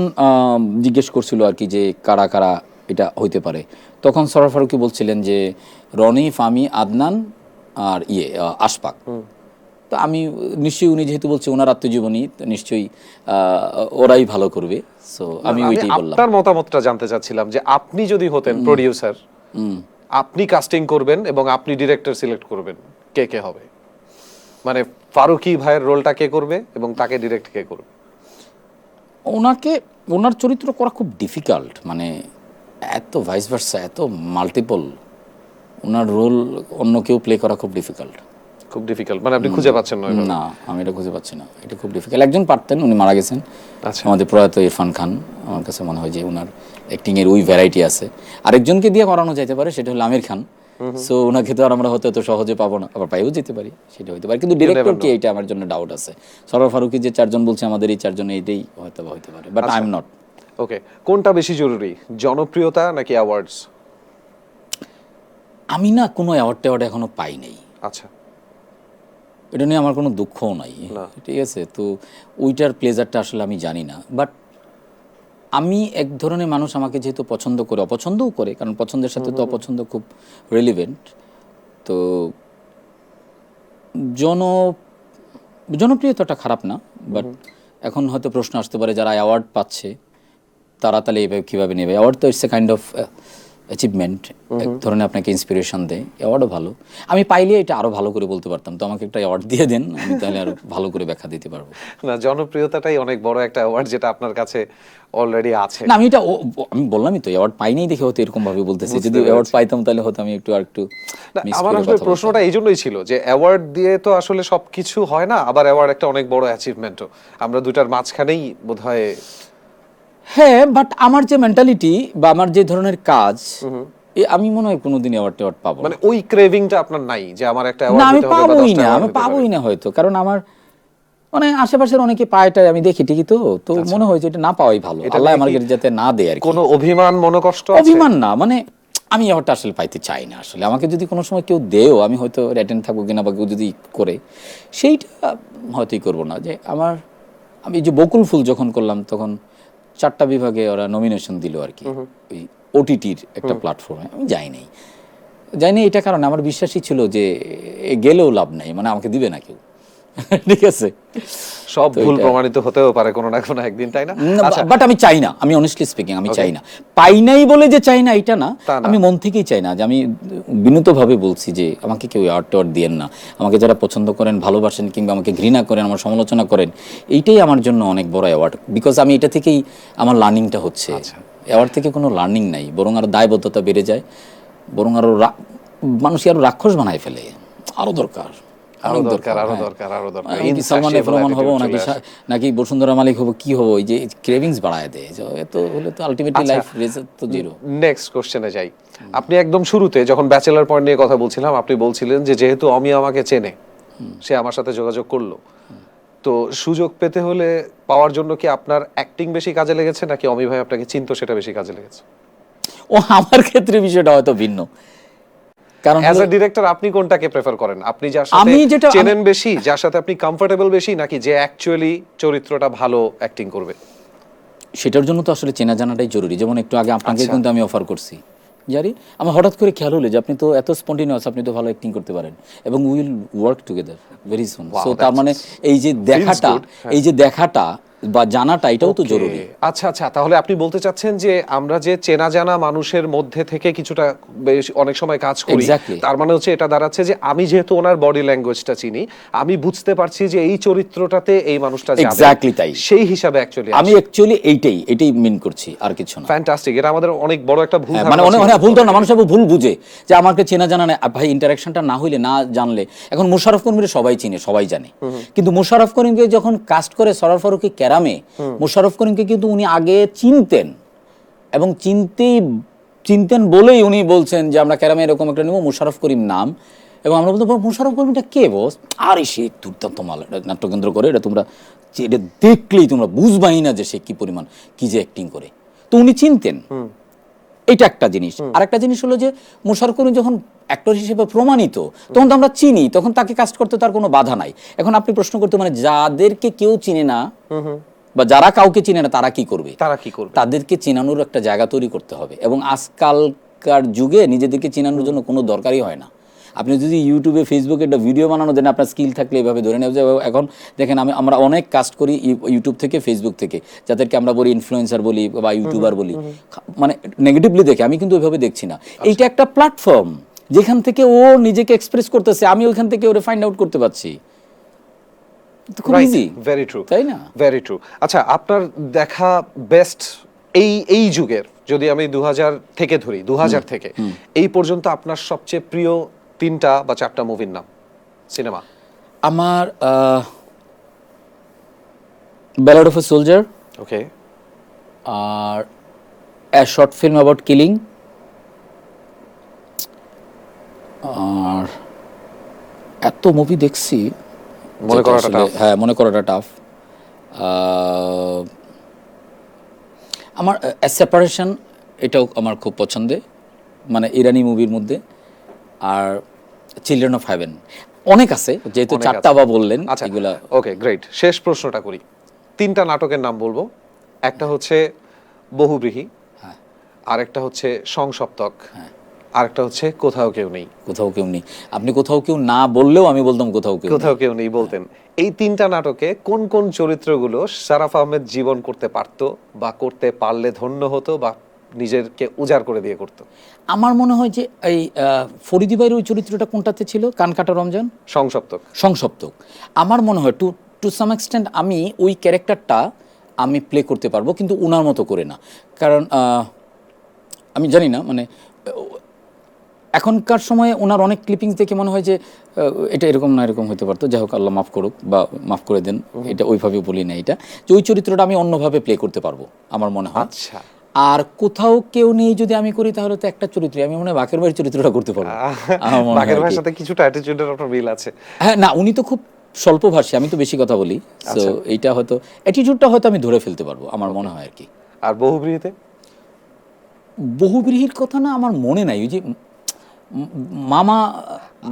জিজ্ঞেস করছিল আর কি যে কারা কারা এটা হইতে পারে। তখন সরোয়ার ফারুকী বলছিলেন যে রনি, ফামি, আদনান আর আশফাক। তো আমি নিশ্চয়ই, উনি যেহেতু বলছে ওনার আত্মজীবনী, নিশ্চয়ই ওরাই ভালো করবে। সো আমি ওইটাই বললাম। আপনার মতামতটা জানতে চাচ্ছিলাম যে আপনি যদি হতেন প্রোডিউসার, আপনি কাস্টিং করবেন এবং আপনি ডিরেক্টর সিলেক্ট করবেন, কে কে হবে? মানে ফারুকী ভাইয়ের রোলটা কে করবে এবং তাকে ডিরেক্ট কে করবে? ওনার চরিত্র করা খুব ডিফিকাল্ট, মানে এত ভাইস ভার্সা, এত মাল্টিপল, ওনার রোল অন্য কেউ প্লে করা খুব ডিফিকাল্ট। খুব ডিফিকাল্ট মানে আপনি খুঁজে পাচ্ছেন না? না, আমি এটা খুঁজে পাচ্ছি না, এটা খুব ডিফিকাল্ট। একজন পারতেন, উনি মারা গেছেন, আমাদের প্রয়াত ইরফান খান। আমার কাছে মনে হয় যে ওনার অ্যাক্টিং এর ওই ভ্যারাইটি আছে। আরেকজনকে দিয়ে করানো যেতে পারে, সেটা হলো আমির খান। সো ওনাকে তো আর আমরা হয়তো এত সহজে পাবো না, আবার পাইও যেতে পারি, সেটা হইতে পারে। কিন্তু ডিরেক্টর কি, এটা আমার জন্য ডাউট আছে। সরোয়ার ফারুকী যে 4 জন বলছে, আমাদের এই 4 জন, এইটাই হয়তো হইতে পারে, বাট আই এম নট। ওকে, কোনটা বেশি জরুরি, জনপ্রিয়তা নাকি অ্যাওয়ার্ডস? আমি না কোনো অ্যাওয়ার্ড এখনো পাই নাই। আচ্ছা, এটা নিয়ে আমার কোনো দুঃখও নাই, ঠিক আছে। তো ওইটার প্লেজারটা আসলে আমি জানি না, বাট আমি এক ধরনের মানুষ, আমাকে যেহেতু পছন্দ করে, অপছন্দও করে, কারণ পছন্দের সাথে তো অপছন্দ খুব রিলিভেন্ট। তো জনপ্রিয়তাটা খারাপ না, বাট এখন হয়তো প্রশ্ন আসতে পারে যারা অ্যাওয়ার্ড পাচ্ছে তারা তাহলে এইভাবে কীভাবে নেবে। অ্যাওয়ার্ড তো it's a kind of achievement, এক ধরনের আপনাকে ইন্সপিরেশন দেয়। অ্যাওয়ার্ডও ভালো, আমি পাইলে এটা আরো ভালো করে বলতে পারতাম, তো আমাকে একটা অ্যাওয়ার্ড দিয়ে দেন, আমি তাহলে আরো ভালো করে ব্যাখ্যা দিতে পারবো। না, জনপ্রিয়তাটাই অনেক বড় একটা অ্যাওয়ার্ড যেটা আপনার কাছে অলরেডি আছে। না, আমি এটা আমি বললামই তো, অ্যাওয়ার্ড পাই নাই দেখে হয়তো এরকম ভাবে বলতেছি, যদি অ্যাওয়ার্ড পাইতাম তাহলে হয়তো আমি একটু আমার আসলে প্রশ্নটা এই জন্যই ছিল যে অ্যাওয়ার্ড দিয়ে তো আসলে সবকিছু হয় না, আবার অ্যাওয়ার্ড একটা অনেক বড় অ্যাচিভমেন্টও, আমরা দুটার মাঝখানেই বোধহয়। হ্যাঁ, বাট আমার যে মেন্টালিটি বা আমার যে ধরনের কাজ, আমি মনে হয় কোনোদিন অ্যাওয়ার্ড পাবো মানে ওই ক্রেভিংটা আপনার নাই যে আমার একটা না, অ্যাওয়ার্ড আমি দিতে হবে বা পাবোই 10টা না, award আমি দিতে পাবোই হবে। না হয়তো, কারণ আমার মানে আশেপাশের অনেকে পায়টাই আমি দেখি ঠিকই, তো মনে হয় যে এটা না পাওয়াই ভালো, আল্লাহ আমাকে যাতে না দেয় আর কি। কোনো অভিমান মনোকষ্ট আছে? অভিমান না, মানে আমি অ্যাওয়ার্ডটা আসলে পাইতে চাই না আসলে। আমাকে যদি কোনো সময় কেউ দেও, আমি হয়তো অ্যাটেন্ড থাকবো কিনা, বা কেউ যদি করে সেইটা হয়তোই করবো না। যে আমি যে বকুল ফুল যখন করলাম তখন 4টা বিভাগে ওরা নমিনেশন দিল আর কি, ওই ওটিটির একটা প্ল্যাটফর্মে। আমি যাইনি এটা কারণ আমার বিশ্বাসই ছিল যে গেলেও লাভ নাই, মানে আমাকে দিবে না কেউ। ঠিক আছে, সব ভুল প্রমাণিত হতেও পারে কোনো না কোনো একদিন, তাই না? বাট আমি চাই না, আমি অনেস্টলি স্পিকিং আমি চাই না, পাই নাই বলে যে চাই না এটা না, আমি মন থেকেই চাই না। যে আমি বিনীতভাবে বলছি যে আমাকে কেউ অ্যাওয়ার্ড দিয়েন না, আমাকে যারা পছন্দ করেন, ভালোবাসেন, কিংবা আমাকে ঘৃণা করেন, আমার সমালোচনা করেন, এইটাই আমার জন্য অনেক বড় অ্যাওয়ার্ড, বিকজ আমি এটা থেকেই আমার লার্নিংটা হচ্ছে। অ্যাওয়ার্ড থেকে কোনো লার্নিং নাই, বরং আরো দায়বদ্ধতা বেড়ে যায়, বরং আরো মানুষই আরো রাক্ষস বানায় ফেলে। আরো দরকার, আরো দরকার, আরো দরকার, আরো দরকার। সালমান এফ রহমান হবো নাকি বসুন্ধরা মালিক হবো, কি হবো? এই যে ক্রেভিংস বাড়ায় দেয়, এত হলে তো আলটিমেটলি লাইফ রেজাল্ট তো জিরো। নেক্সট কোশ্চেনে যাই। আপনি একদম শুরুতে যখন ব্যাচেলর পয়েন্ট নিয়ে কথা বলছিলাম, আপনি বলছিলেন যে যেহেতু অমি আমাকে চেনে, সে আমার সাথে যোগাযোগ করলো, তো সুযোগ পেতে হলে পাওয়ার জন্য কি আপনার অ্যাক্টিং বেশি কাজে লেগেছে নাকি অমি ভাই আপনাকে চিনতো সেটা বেশি কাজে লেগেছে? ও, আমার ক্ষেত্রে বিষয়টা হয়তো ভিন্ন, কারণ অ্যাজ আ ডিরেক্টর আপনি কোনটাকে প্রেফার করেন? আপনি যার সাথে চেনেন বেশি, যার সাথে আপনি কমফোর্টেবল বেশি, নাকি যে অ্যাকচুয়ালি চরিত্রটা ভালো অ্যাক্টিং করবে? সেটার জন্য তো আসলে চেনা জানাটাই জরুরি। যেমন একটু আগে আপনাকে কিন্তু আমি অফার করছি, জানি আমার হঠাৎ করে খেয়াল হলো যে আপনি তো এত স্পন্টিনিয়াস, আপনি তো ভালো অ্যাক্টিং করতে পারেন, এবং will work together very soon. So তার মানে এই যে দেখাটা বা জানাটা, এটাও তো জরুরি। আচ্ছা আচ্ছা, তাহলে আপনি বলতে চাচ্ছেন যে আমরা যে চেনা জানা মানুষের মধ্যে থেকে কিছুটা অনেক সময় কাজ করি, তার মানে হচ্ছে এটা দাঁড়াচ্ছে যে আমি যেহেতু ওনার বডি ল্যাঙ্গুয়েজটা চিনি, আমি বুঝতে পারছি যে এই চরিত্রটাতে এই মানুষটা যাবে। এক্স্যাক্টলি তাই, সেই হিসাবে আমি অ্যাকচুয়ালি এইটাই মিন করছি, আর কিছু না। ফ্যান্টাস্টিক, এটা আমাদের অনেক বড় একটা ভুল ধারণা। মানে অনেক ভুল ধারণা, মানুষ ভুল বুঝে যে আমাকে চেনা জানা না। ভাই, ইন্টারাকশনটা না হইলে, না জানলে, এখন মোশাররফ করিমকে সবাই চিনে, সবাই জানে, কিন্তু মোশাররফ করিমকে যখন কাস্ট করে সরোয়ার ফারুকী ক্যারামে, মোশাররফ করিমকে কিন্তু উনি আগে চিনতেন, এবং চিনতেন বলেই উনি বলছেন যে আমরা ক্যারামে এরকম একটা নেব, মোশাররফ করিম নাম। এবং আমরা বলতে মোশাররফ করিমটা কে বস? আরে সে দুর্দান্ত মাল, নাট্যকেন্দ্র করে, এটা তোমরা এটা দেখলেই তোমরা বুঝবাই না যে সে কি পরিমাণ, কি যে অ্যাক্টিং করে। তো উনি চিনতেন, এটা একটা জিনিস। আর একটা জিনিস হলো যে মোশাররফ করিম যখন অ্যাক্টর হিসেবে প্রমাণিত, তখন তো আমরা চিনি, তখন তাকে কাস্ট করতে তার কোনো বাধা নাই। এখন আপনি প্রশ্ন করতে, মানে যাদেরকে কেউ চিনে না বা যারা কাউকে চিনে না, তারা কি করবে? তাদেরকে চেনানোর একটা জায়গা তৈরি করতে হবে। এবং আজকালকার যুগে নিজেদেরকে চেনানোর জন্য কোনো দরকারই হয় না। আপনি যদি ইউটিউবে, ফেসবুকে একটা ভিডিও বানানো দেন, আপনার স্কিল থাকলে এভাবে ধরে নেওয়া যায়। এখন দেখেন, আমরা অনেক কাস্ট করি ইউটিউব থেকে, ফেসবুক থেকে, যাদেরকে আমরা বলি ইনফ্লুয়েন্সার বলি বা ইউটিউবার বলি, মানে নেগেটিভলি দেখে। আমি কিন্তু ওইভাবে দেখছি না। এইটা একটা প্ল্যাটফর্ম যেখান থেকে ও নিজেকে এক্সপ্রেস করতেছে, আমি ওইখান থেকে ওরে ফাইন্ড আউট করতে পারছি। ভেরি ট্রু, তাই না? Very true. আচ্ছা, আপনার দেখা বেস্ট এই যুগের, যদি আমি 2000 থেকে ধরি, 2000 থেকে এই পর্যন্ত আপনার সবচেয়ে প্রিয় 3টা বা 4টা মুভির নাম, সিনেমা। আমার Ballad of a Soldier, okay, আর A Short Film About Killing, আর এত মুভি দেখছি মনে করাটা টাফ। আমার সেপারেশন, এটাও আমার খুব পছন্দের, মানে ইরানি মুভির মধ্যে। আর চিলড্রেন অফ হেভেন, অনেক আছে, যেহেতু 4টা বা বললেন এগুলা। ওকে, গ্রেট। শেষ প্রশ্নটা করি। 3টা নাটকের নাম বলবো। একটা হচ্ছে বহুব্রীহি, আরেকটা হচ্ছে সংসপ্তক, আরেকটা হচ্ছে কোথাও কেউ নেই। কোথাও কেউ নেই, আপনি কোথাও কেউ না বললেও আমি বলতাম কোথাও কেউ কোথাও কেউ নেই বলতেন। এই তিনটা নাটকে কোন কোন চরিত্রগুলো সারাফ আহমেদ জীবন করতে পারতো বা করতে পারলে ধন্য হতো বা নিজেকে উজাড় করে দিয়ে করতো? আমার মনে হয় যে এই ফরিদি ভাইয়ের ওই চরিত্রটা কোনটাতে ছিল, কানকাটা রমজান, সংসপ্তক। সংসপ্তক। আমার মনে হয় টু টু সাম এক্সটেন্ট আমি ওই ক্যারেক্টারটা আমি প্লে করতে পারবো, কিন্তু উনার মতো করে না। কারণ আমি জানি না, মানে এখনকার সময়ে ওনার অনেক ক্লিপিংস দেখে মনে হয় যে এটা এরকম না এরকম হতে পারতো, যাই হোক আল্লাহ মাফ করুক বা মাফ করে দেন, এটা ওইভাবে বলি না, এটা যে ওই চরিত্রটা আমি অন্যভাবে প্লে করতে পারবো আমার মনে হয়। আচ্ছা, আর কোথাও কেউ নেই যদি আমি করি তাহলে তো একটা চরিত্র আমি মনে হয় বাকের ভাইয়ের চরিত্রটা করতে পারবো আমার মনে হয় বাকের আর ভাইয়ের কি। সাথে কিছুটা অ্যাটিটিউডের আপনার মিল আছে। হ্যাঁ, না উনি তো খুব স্বল্পভাষী, আমি তো বেশি কথা বলি, সো এইটা হয়তো অ্যাটিটিউডটা হয়তো আমি ধরে ফেলতে পারবো আমার মনে হয় আর কি। আর বহুব্রীহিতে? বহুব্রীহির কথা না আমার মনে নাই, ওই যে মামা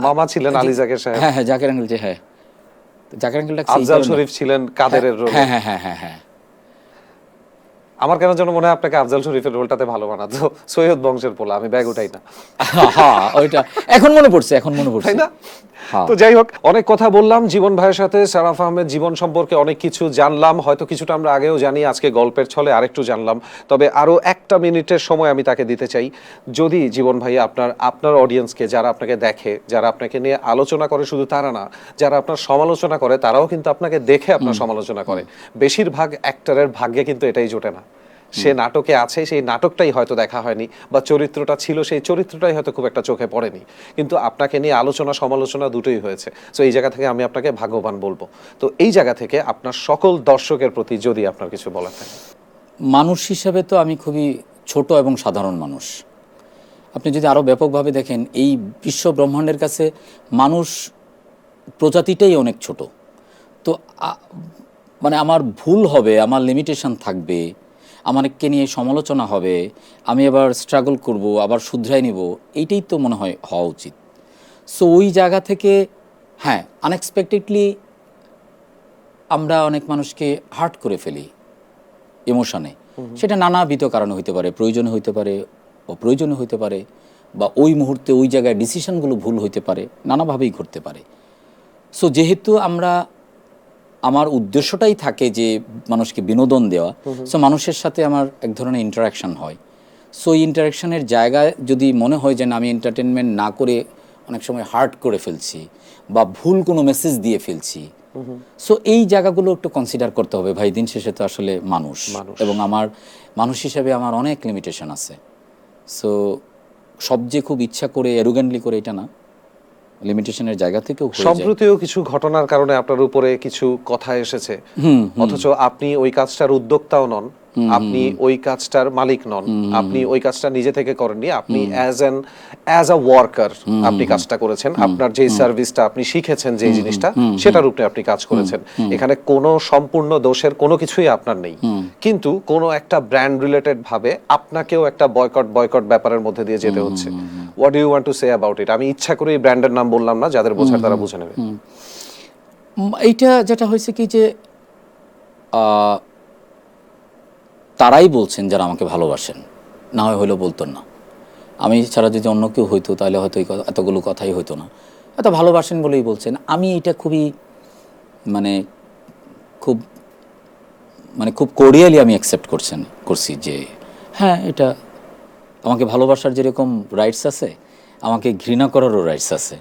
মামা ছিলেন আলী জাকের সাহেব। হ্যাঁ হ্যাঁ, জাকের আঙ্কেল, যে হ্যাঁ জাকের আঙ্কেলটা আফজাল শরীফ ছিলেন কাদেরের রোল। হ্যাঁ হ্যাঁ হ্যাঁ হ্যাঁ হ্যাঁ। আমার কেন যেন মনে হয় আপনাকে আফজাল শরীফের রোলটাতে ভালো মানাতো, সৈয়দ বংশের পোলা, আমি ব্যাগ উঠাই না। হ্যাঁ ওইটা এখন মনে পড়ছে, এখন মনে পড়ছে, তাই না? হ্যাঁ। তো যাই হোক, অনেক কথা বললাম জীবন ভাইয়ের সাথে, সারাফ আহমেদ জীবন সম্পর্কে অনেক কিছু জানলাম, হয়তো কিছুটা আমরা আগেও জানি, আজকে গল্পের ছলে আরেকটু জানলাম। তবে আরো একটা মিনিটের সময় আমি তাকে দিতে চাই, যদি জীবন ভাই আপনার অডিয়েন্সকে, যারা আপনাকে দেখে, যারা আপনাকে নিয়ে আলোচনা করে, শুধু তারা না, যারা আপনার সমালোচনা করে তারাও কিন্তু আপনাকে দেখে আপনার সমালোচনা করে। বেশিরভাগ অ্যাক্টরের ভাগ্যে কিন্তু এটাই জোটে না, সে নাটকে আছে, সেই নাটকটাই হয়তো দেখা হয়নি, বা চরিত্রটা ছিল, সেই চরিত্রটাই হয়তো খুব একটা চোখে পড়েনি, কিন্তু আপনাকে নিয়ে আলোচনা সমালোচনা দুটোই হয়েছে। তো এই জায়গা থেকে আমি আপনাকে ভাগ্যবান বলবো। তো এই জায়গা থেকে আপনার সকল দর্শকের প্রতি যদি আপনার কিছু বলার থাকে। মানুষ হিসাবে তো আমি খুবই ছোট এবং সাধারণ মানুষ। আপনি যদি আরো ব্যাপকভাবে দেখেন, এই বিশ্ব ব্রহ্মাণ্ডের কাছে মানুষ প্রজাতিটাই অনেক ছোট। তো মানে আমার ভুল হবে, আমার লিমিটেশন থাকবে, আমাকে নিয়ে সমালোচনা হবে, আমি আবার স্ট্রাগল করব, আবার শুধরাই নিব, এইটাই তো মনে হয় হওয়া উচিত। সো ওই জায়গা থেকে হ্যাঁ, আনএক্সপেক্টেডলি আমরা অনেক মানুষকে হার্ট করে ফেলি ইমোশনে। সেটা নানাবিধ কারণে হইতে পারে, প্রয়োজনে হইতে পারে, অপ্রয়োজনে হইতে পারে, বা ওই মুহূর্তে ওই জায়গায় ডিসিশনগুলো ভুল হইতে পারে, নানাভাবেই ঘটতে পারে। সো যেহেতু আমার উদ্দেশ্যটাই থাকে যে মানুষকে বিনোদন দেওয়া, সো মানুষের সাথে আমার এক ধরনের ইন্টারাকশন হয়। সো এই ইন্টারাকশনের জায়গায় যদি মনে হয় যে আমি এন্টারটেনমেন্ট না করে অনেক সময় হার্ট করে ফেলছি বা ভুল কোনো মেসেজ দিয়ে ফেলছি, সো এই জায়গাগুলো একটু কনসিডার করতে হবে ভাই। দিন শেষে তো আসলে মানুষ, এবং আমার মানুষ হিসেবে আমার অনেক লিমিটেশন আছে। সো সব যে খুব ইচ্ছা করে অ্যারোগেন্টলি করে এটা না, লিমিটেশনের জায়গা থেকেও হয়ে যায়। সম্প্রতিও কিছু ঘটনার কারণে আপনার উপরে কিছু কথা এসেছে, অথচ আপনি ওই কাজটার উদ্যোক্তাও নন, আপনি ওই কাজটার মালিক নন, আপনি ওই কাজটা নিজে থেকে করেননি, আপনি অ্যাজ আ ওয়ার্কার আপনি কাজটা করেছেন। আপনার যে সার্ভিসটা আপনি শিখেছেন, যে জিনিসটা, সেটার উপরে আপনি কাজ করেছেন। এখানে কোনো সম্পূর্ণ দোষের কোনো কিছুই আপনার নেই, কিন্তু কোনো একটা ব্র্যান্ড রিলেটেড ভাবে আপনাকেও একটা বয়কট ব্যাপারের মধ্যে দিয়ে যেতে হচ্ছে। What do you want to say about it? আমি ইচ্ছা করে এই ব্র্যান্ডের নাম বললাম না, যাদের বোঝার তারা বুঝে নেবে। এইটা যেটা হয়েছে কি যে তারাই বলছেন যারা আমাকে ভালোবাসেন, না হয় হইলেও বলতেন না। আমি ছাড়া যদি অন্য কেউ হইতো তাহলে হয়তো এতগুলো কথাই হইতো না। এত ভালোবাসেন বলেই বলছেন। আমি এটা খুবই খুব কোরিয়ালি আমি অ্যাকসেপ্ট করছি যে হ্যাঁ, এটা আমাকে ভালোবাসার যেরকম রাইটস আছে, আমাকে ঘৃণা করারও রাইটস আছে।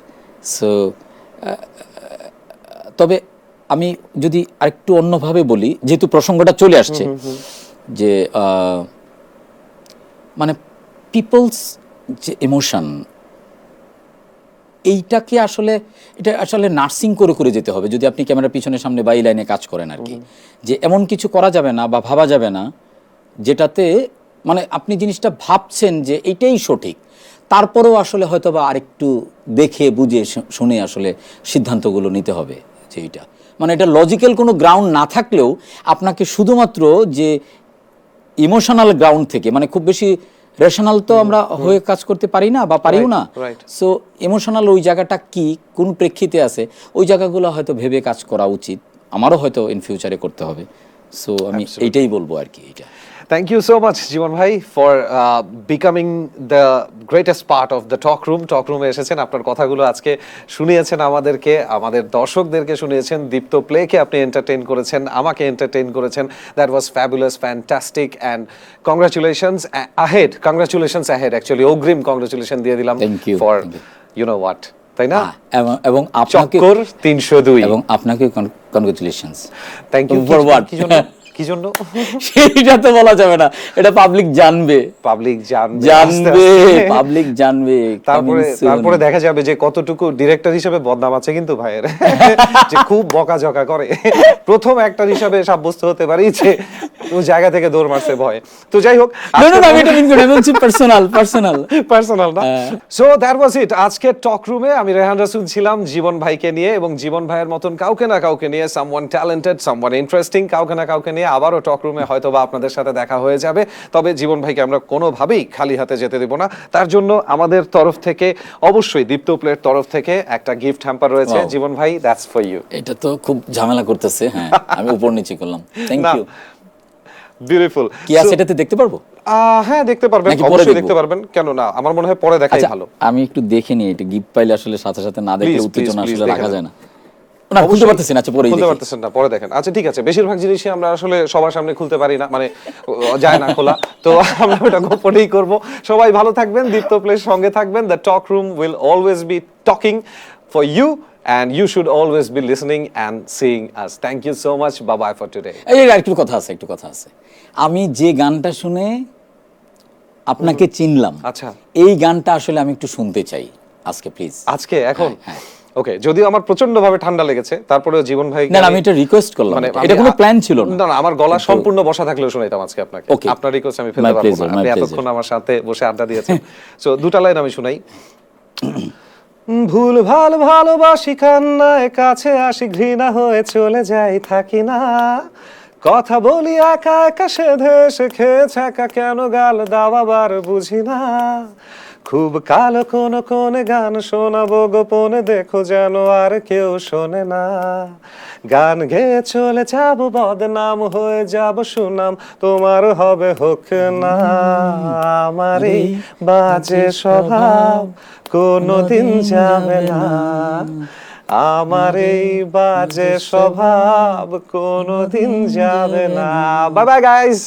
সো তবে আমি যদি আরেকটু অন্যভাবে বলি, যেহেতু প্রসঙ্গটা চলে আসছে, যে মানে পিপলস যে ইমোশন, এইটাকে এটা আসলে নার্সিং করে যেতে হবে যদি আপনি ক্যামেরার পিছনের সামনে বা এই লাইনে কাজ করেন আর কি। যে এমন কিছু করা যাবে না বা ভাবা যাবে না যেটাতে মানে আপনি জিনিসটা ভাবছেন যে এইটাই সঠিক, তারপরেও আসলে হয়তো বা আরেকটু দেখে বুঝে শুনে আসলে সিদ্ধান্তগুলো নিতে হবে। যে এইটা মানে এটা লজিক্যাল কোনো গ্রাউন্ড না থাকলেও আপনাকে শুধুমাত্র যে ইমোশনাল গ্রাউন্ড থেকে, মানে খুব বেশি রেশনাল তো আমরা হয়ে কাজ করতে পারি না বা পারিও না। সো ইমোশনাল ওই জায়গাটা কি, কোন প্রেক্ষিতে আছে, ওই জায়গাগুলো হয়তো ভেবে কাজ করা উচিত, আমারও হয়তো ইন ফিউচারে করতে হবে। সো আমি এইটাই বলবো আর কি। এটা Thank you so much, জীবন ভাই, for becoming the greatest part of the talk room. Talk room এ এসেছেন, আপনার কথাগুলো আজকে শুনিয়েছেন আমাদেরকে, আমাদের দর্শকদেরকে শুনিয়েছেন, দীপ্ত প্লেকে আপনি এন্টারটেইন করেছেন, আমাকে এন্টারটেইন করেছেন। That was fabulous, fantastic, and congratulations ahead. Congratulations ahead. Actually, অগ্রিম congratulations দিয়ে দিলাম Thank you, for thank you. you know what, তাই না? এবং আপনাকে চক্কর 302 এবং আপনাকে congratulations. Thank you. For what? কি জন্য? সেটা তো বলা যাবে না, এটা পাবলিক জানবে, পাবলিক জানবে, পাবলিক জানবে। তারপরে দেখা যাবে যে কতটুকু ডিরেক্টর হিসেবে বদনাম আছে কিন্তু ভাইয়ের, যে খুব বকাঝকা করে। প্রথম অ্যাক্টর হিসেবে সাব্যস্ত হতে পারি যে ও জায়গা থেকে দৌড় মারছে ভয়। তো যাই হোক, পার্সোনাল না। সো দ্যাট ওয়াজ ইট। আজকে টক রুমে আমি রেহান রাসূল ছিলাম জীবন ভাইকে নিয়ে, এবং জীবন ভাইয়ের মতন কাউকে না কাউকে নিয়ে, সামওয়ান ট্যালেন্টেড, সামওয়ান ইন্টারেস্টিং, কাউকে না কাউকে নিয়ে আবারও টক রুমে হয়তোবা আপনাদের সাথে দেখা হয়ে যাবে। তবে জীবন ভাইকে আমরা কোনোভাবেই খালি হাতে যেতে দেব না। তার জন্য আমাদের তরফ থেকে, অবশ্যই দীপ্ত প্লের তরফ থেকে একটা গিফট হ্যাম্পার রয়েছে। জীবন ভাই, দ্যাটস ফর ইউ। এটা তো খুব ঝামেলা করতেছে, হ্যাঁ আমি উপর নিচে করলাম। Thank you. বিউটিফুল। কি আছে এটাতে, দেখতে পারবো? হ্যাঁ দেখতে পারবেন, অবশ্যই দেখতে পারবেন, কেন না? আমার মনে হয় পরে দেখাই ভালো। আমি একটু দেখে নিই, এটা গিফট পাইলে আসলে সাথে সাথে না দেখলে উত্তেজনা আসলে রাখা যায় না। না খুলতে পারতেছেন, আচ্ছা পরে খুলতে পারতেছেন না, পরে দেখেন। আচ্ছা ঠিক আছে, বেশিরভাগ জিনিসই আমরা আসলে সবার সামনে খুলতে পারি না, মানে যায় না খোলা, তো আমরা ওটা গোপনেই করব। সবাই ভালো থাকবেন, দীপ্ত প্লের সঙ্গে থাকবেন। The talk room will always be talking for you, and you should always be listening and seeing us. Thank you so much. Bye bye for today. এই একটু কথা আছে। আমি যে গানটা শুনে আপনাকে চিনলাম, আচ্ছা এই গানটা আসলে আমি একটু শুনতে চাই আজকে, প্লিজ। আজকে এখন? ওকে, যদিও আমার প্রচন্ড ভাবে ঠান্ডা লেগেছে, তারপরেও জীবন ভাই, না আমি এটা রিকোয়েস্ট করলাম, এটা কোনো প্ল্যান ছিল না। না আমার গলা সম্পূর্ণ বসা থাকলেও শোনাইতাম আজকে আপনাকে। আপনার রিকোয়েস্ট আমি ফেলতে পারবো না, আপনি এতক্ষণ আমার সাথে বসে আড্ডা দিয়েছেন। সো দুটা লাইন আমি শুনাই। ভুল ভাল ভালোবাসি কান্নায়, কাছে আসি ঘৃণা হয়ে চলে যাই, থাকি না। কথা বলি একা একা, সেধে খেয়েছে একা, কেন গাল দাওয়াবার বুঝি না। খুব কালো কোন গান শোনাবো গোপনে, দেখো যেন আর কেউ শোনে না। গান গেয়ে চলে যাব, বদনাম হয়ে যাব, সুনাম তোমার হবে হোক না। আমার এই বাজে স্বভাব কোনদিন যাবে না, আমার এই বাজে স্বভাব কোনদিন যাবে না। Bye bye guys.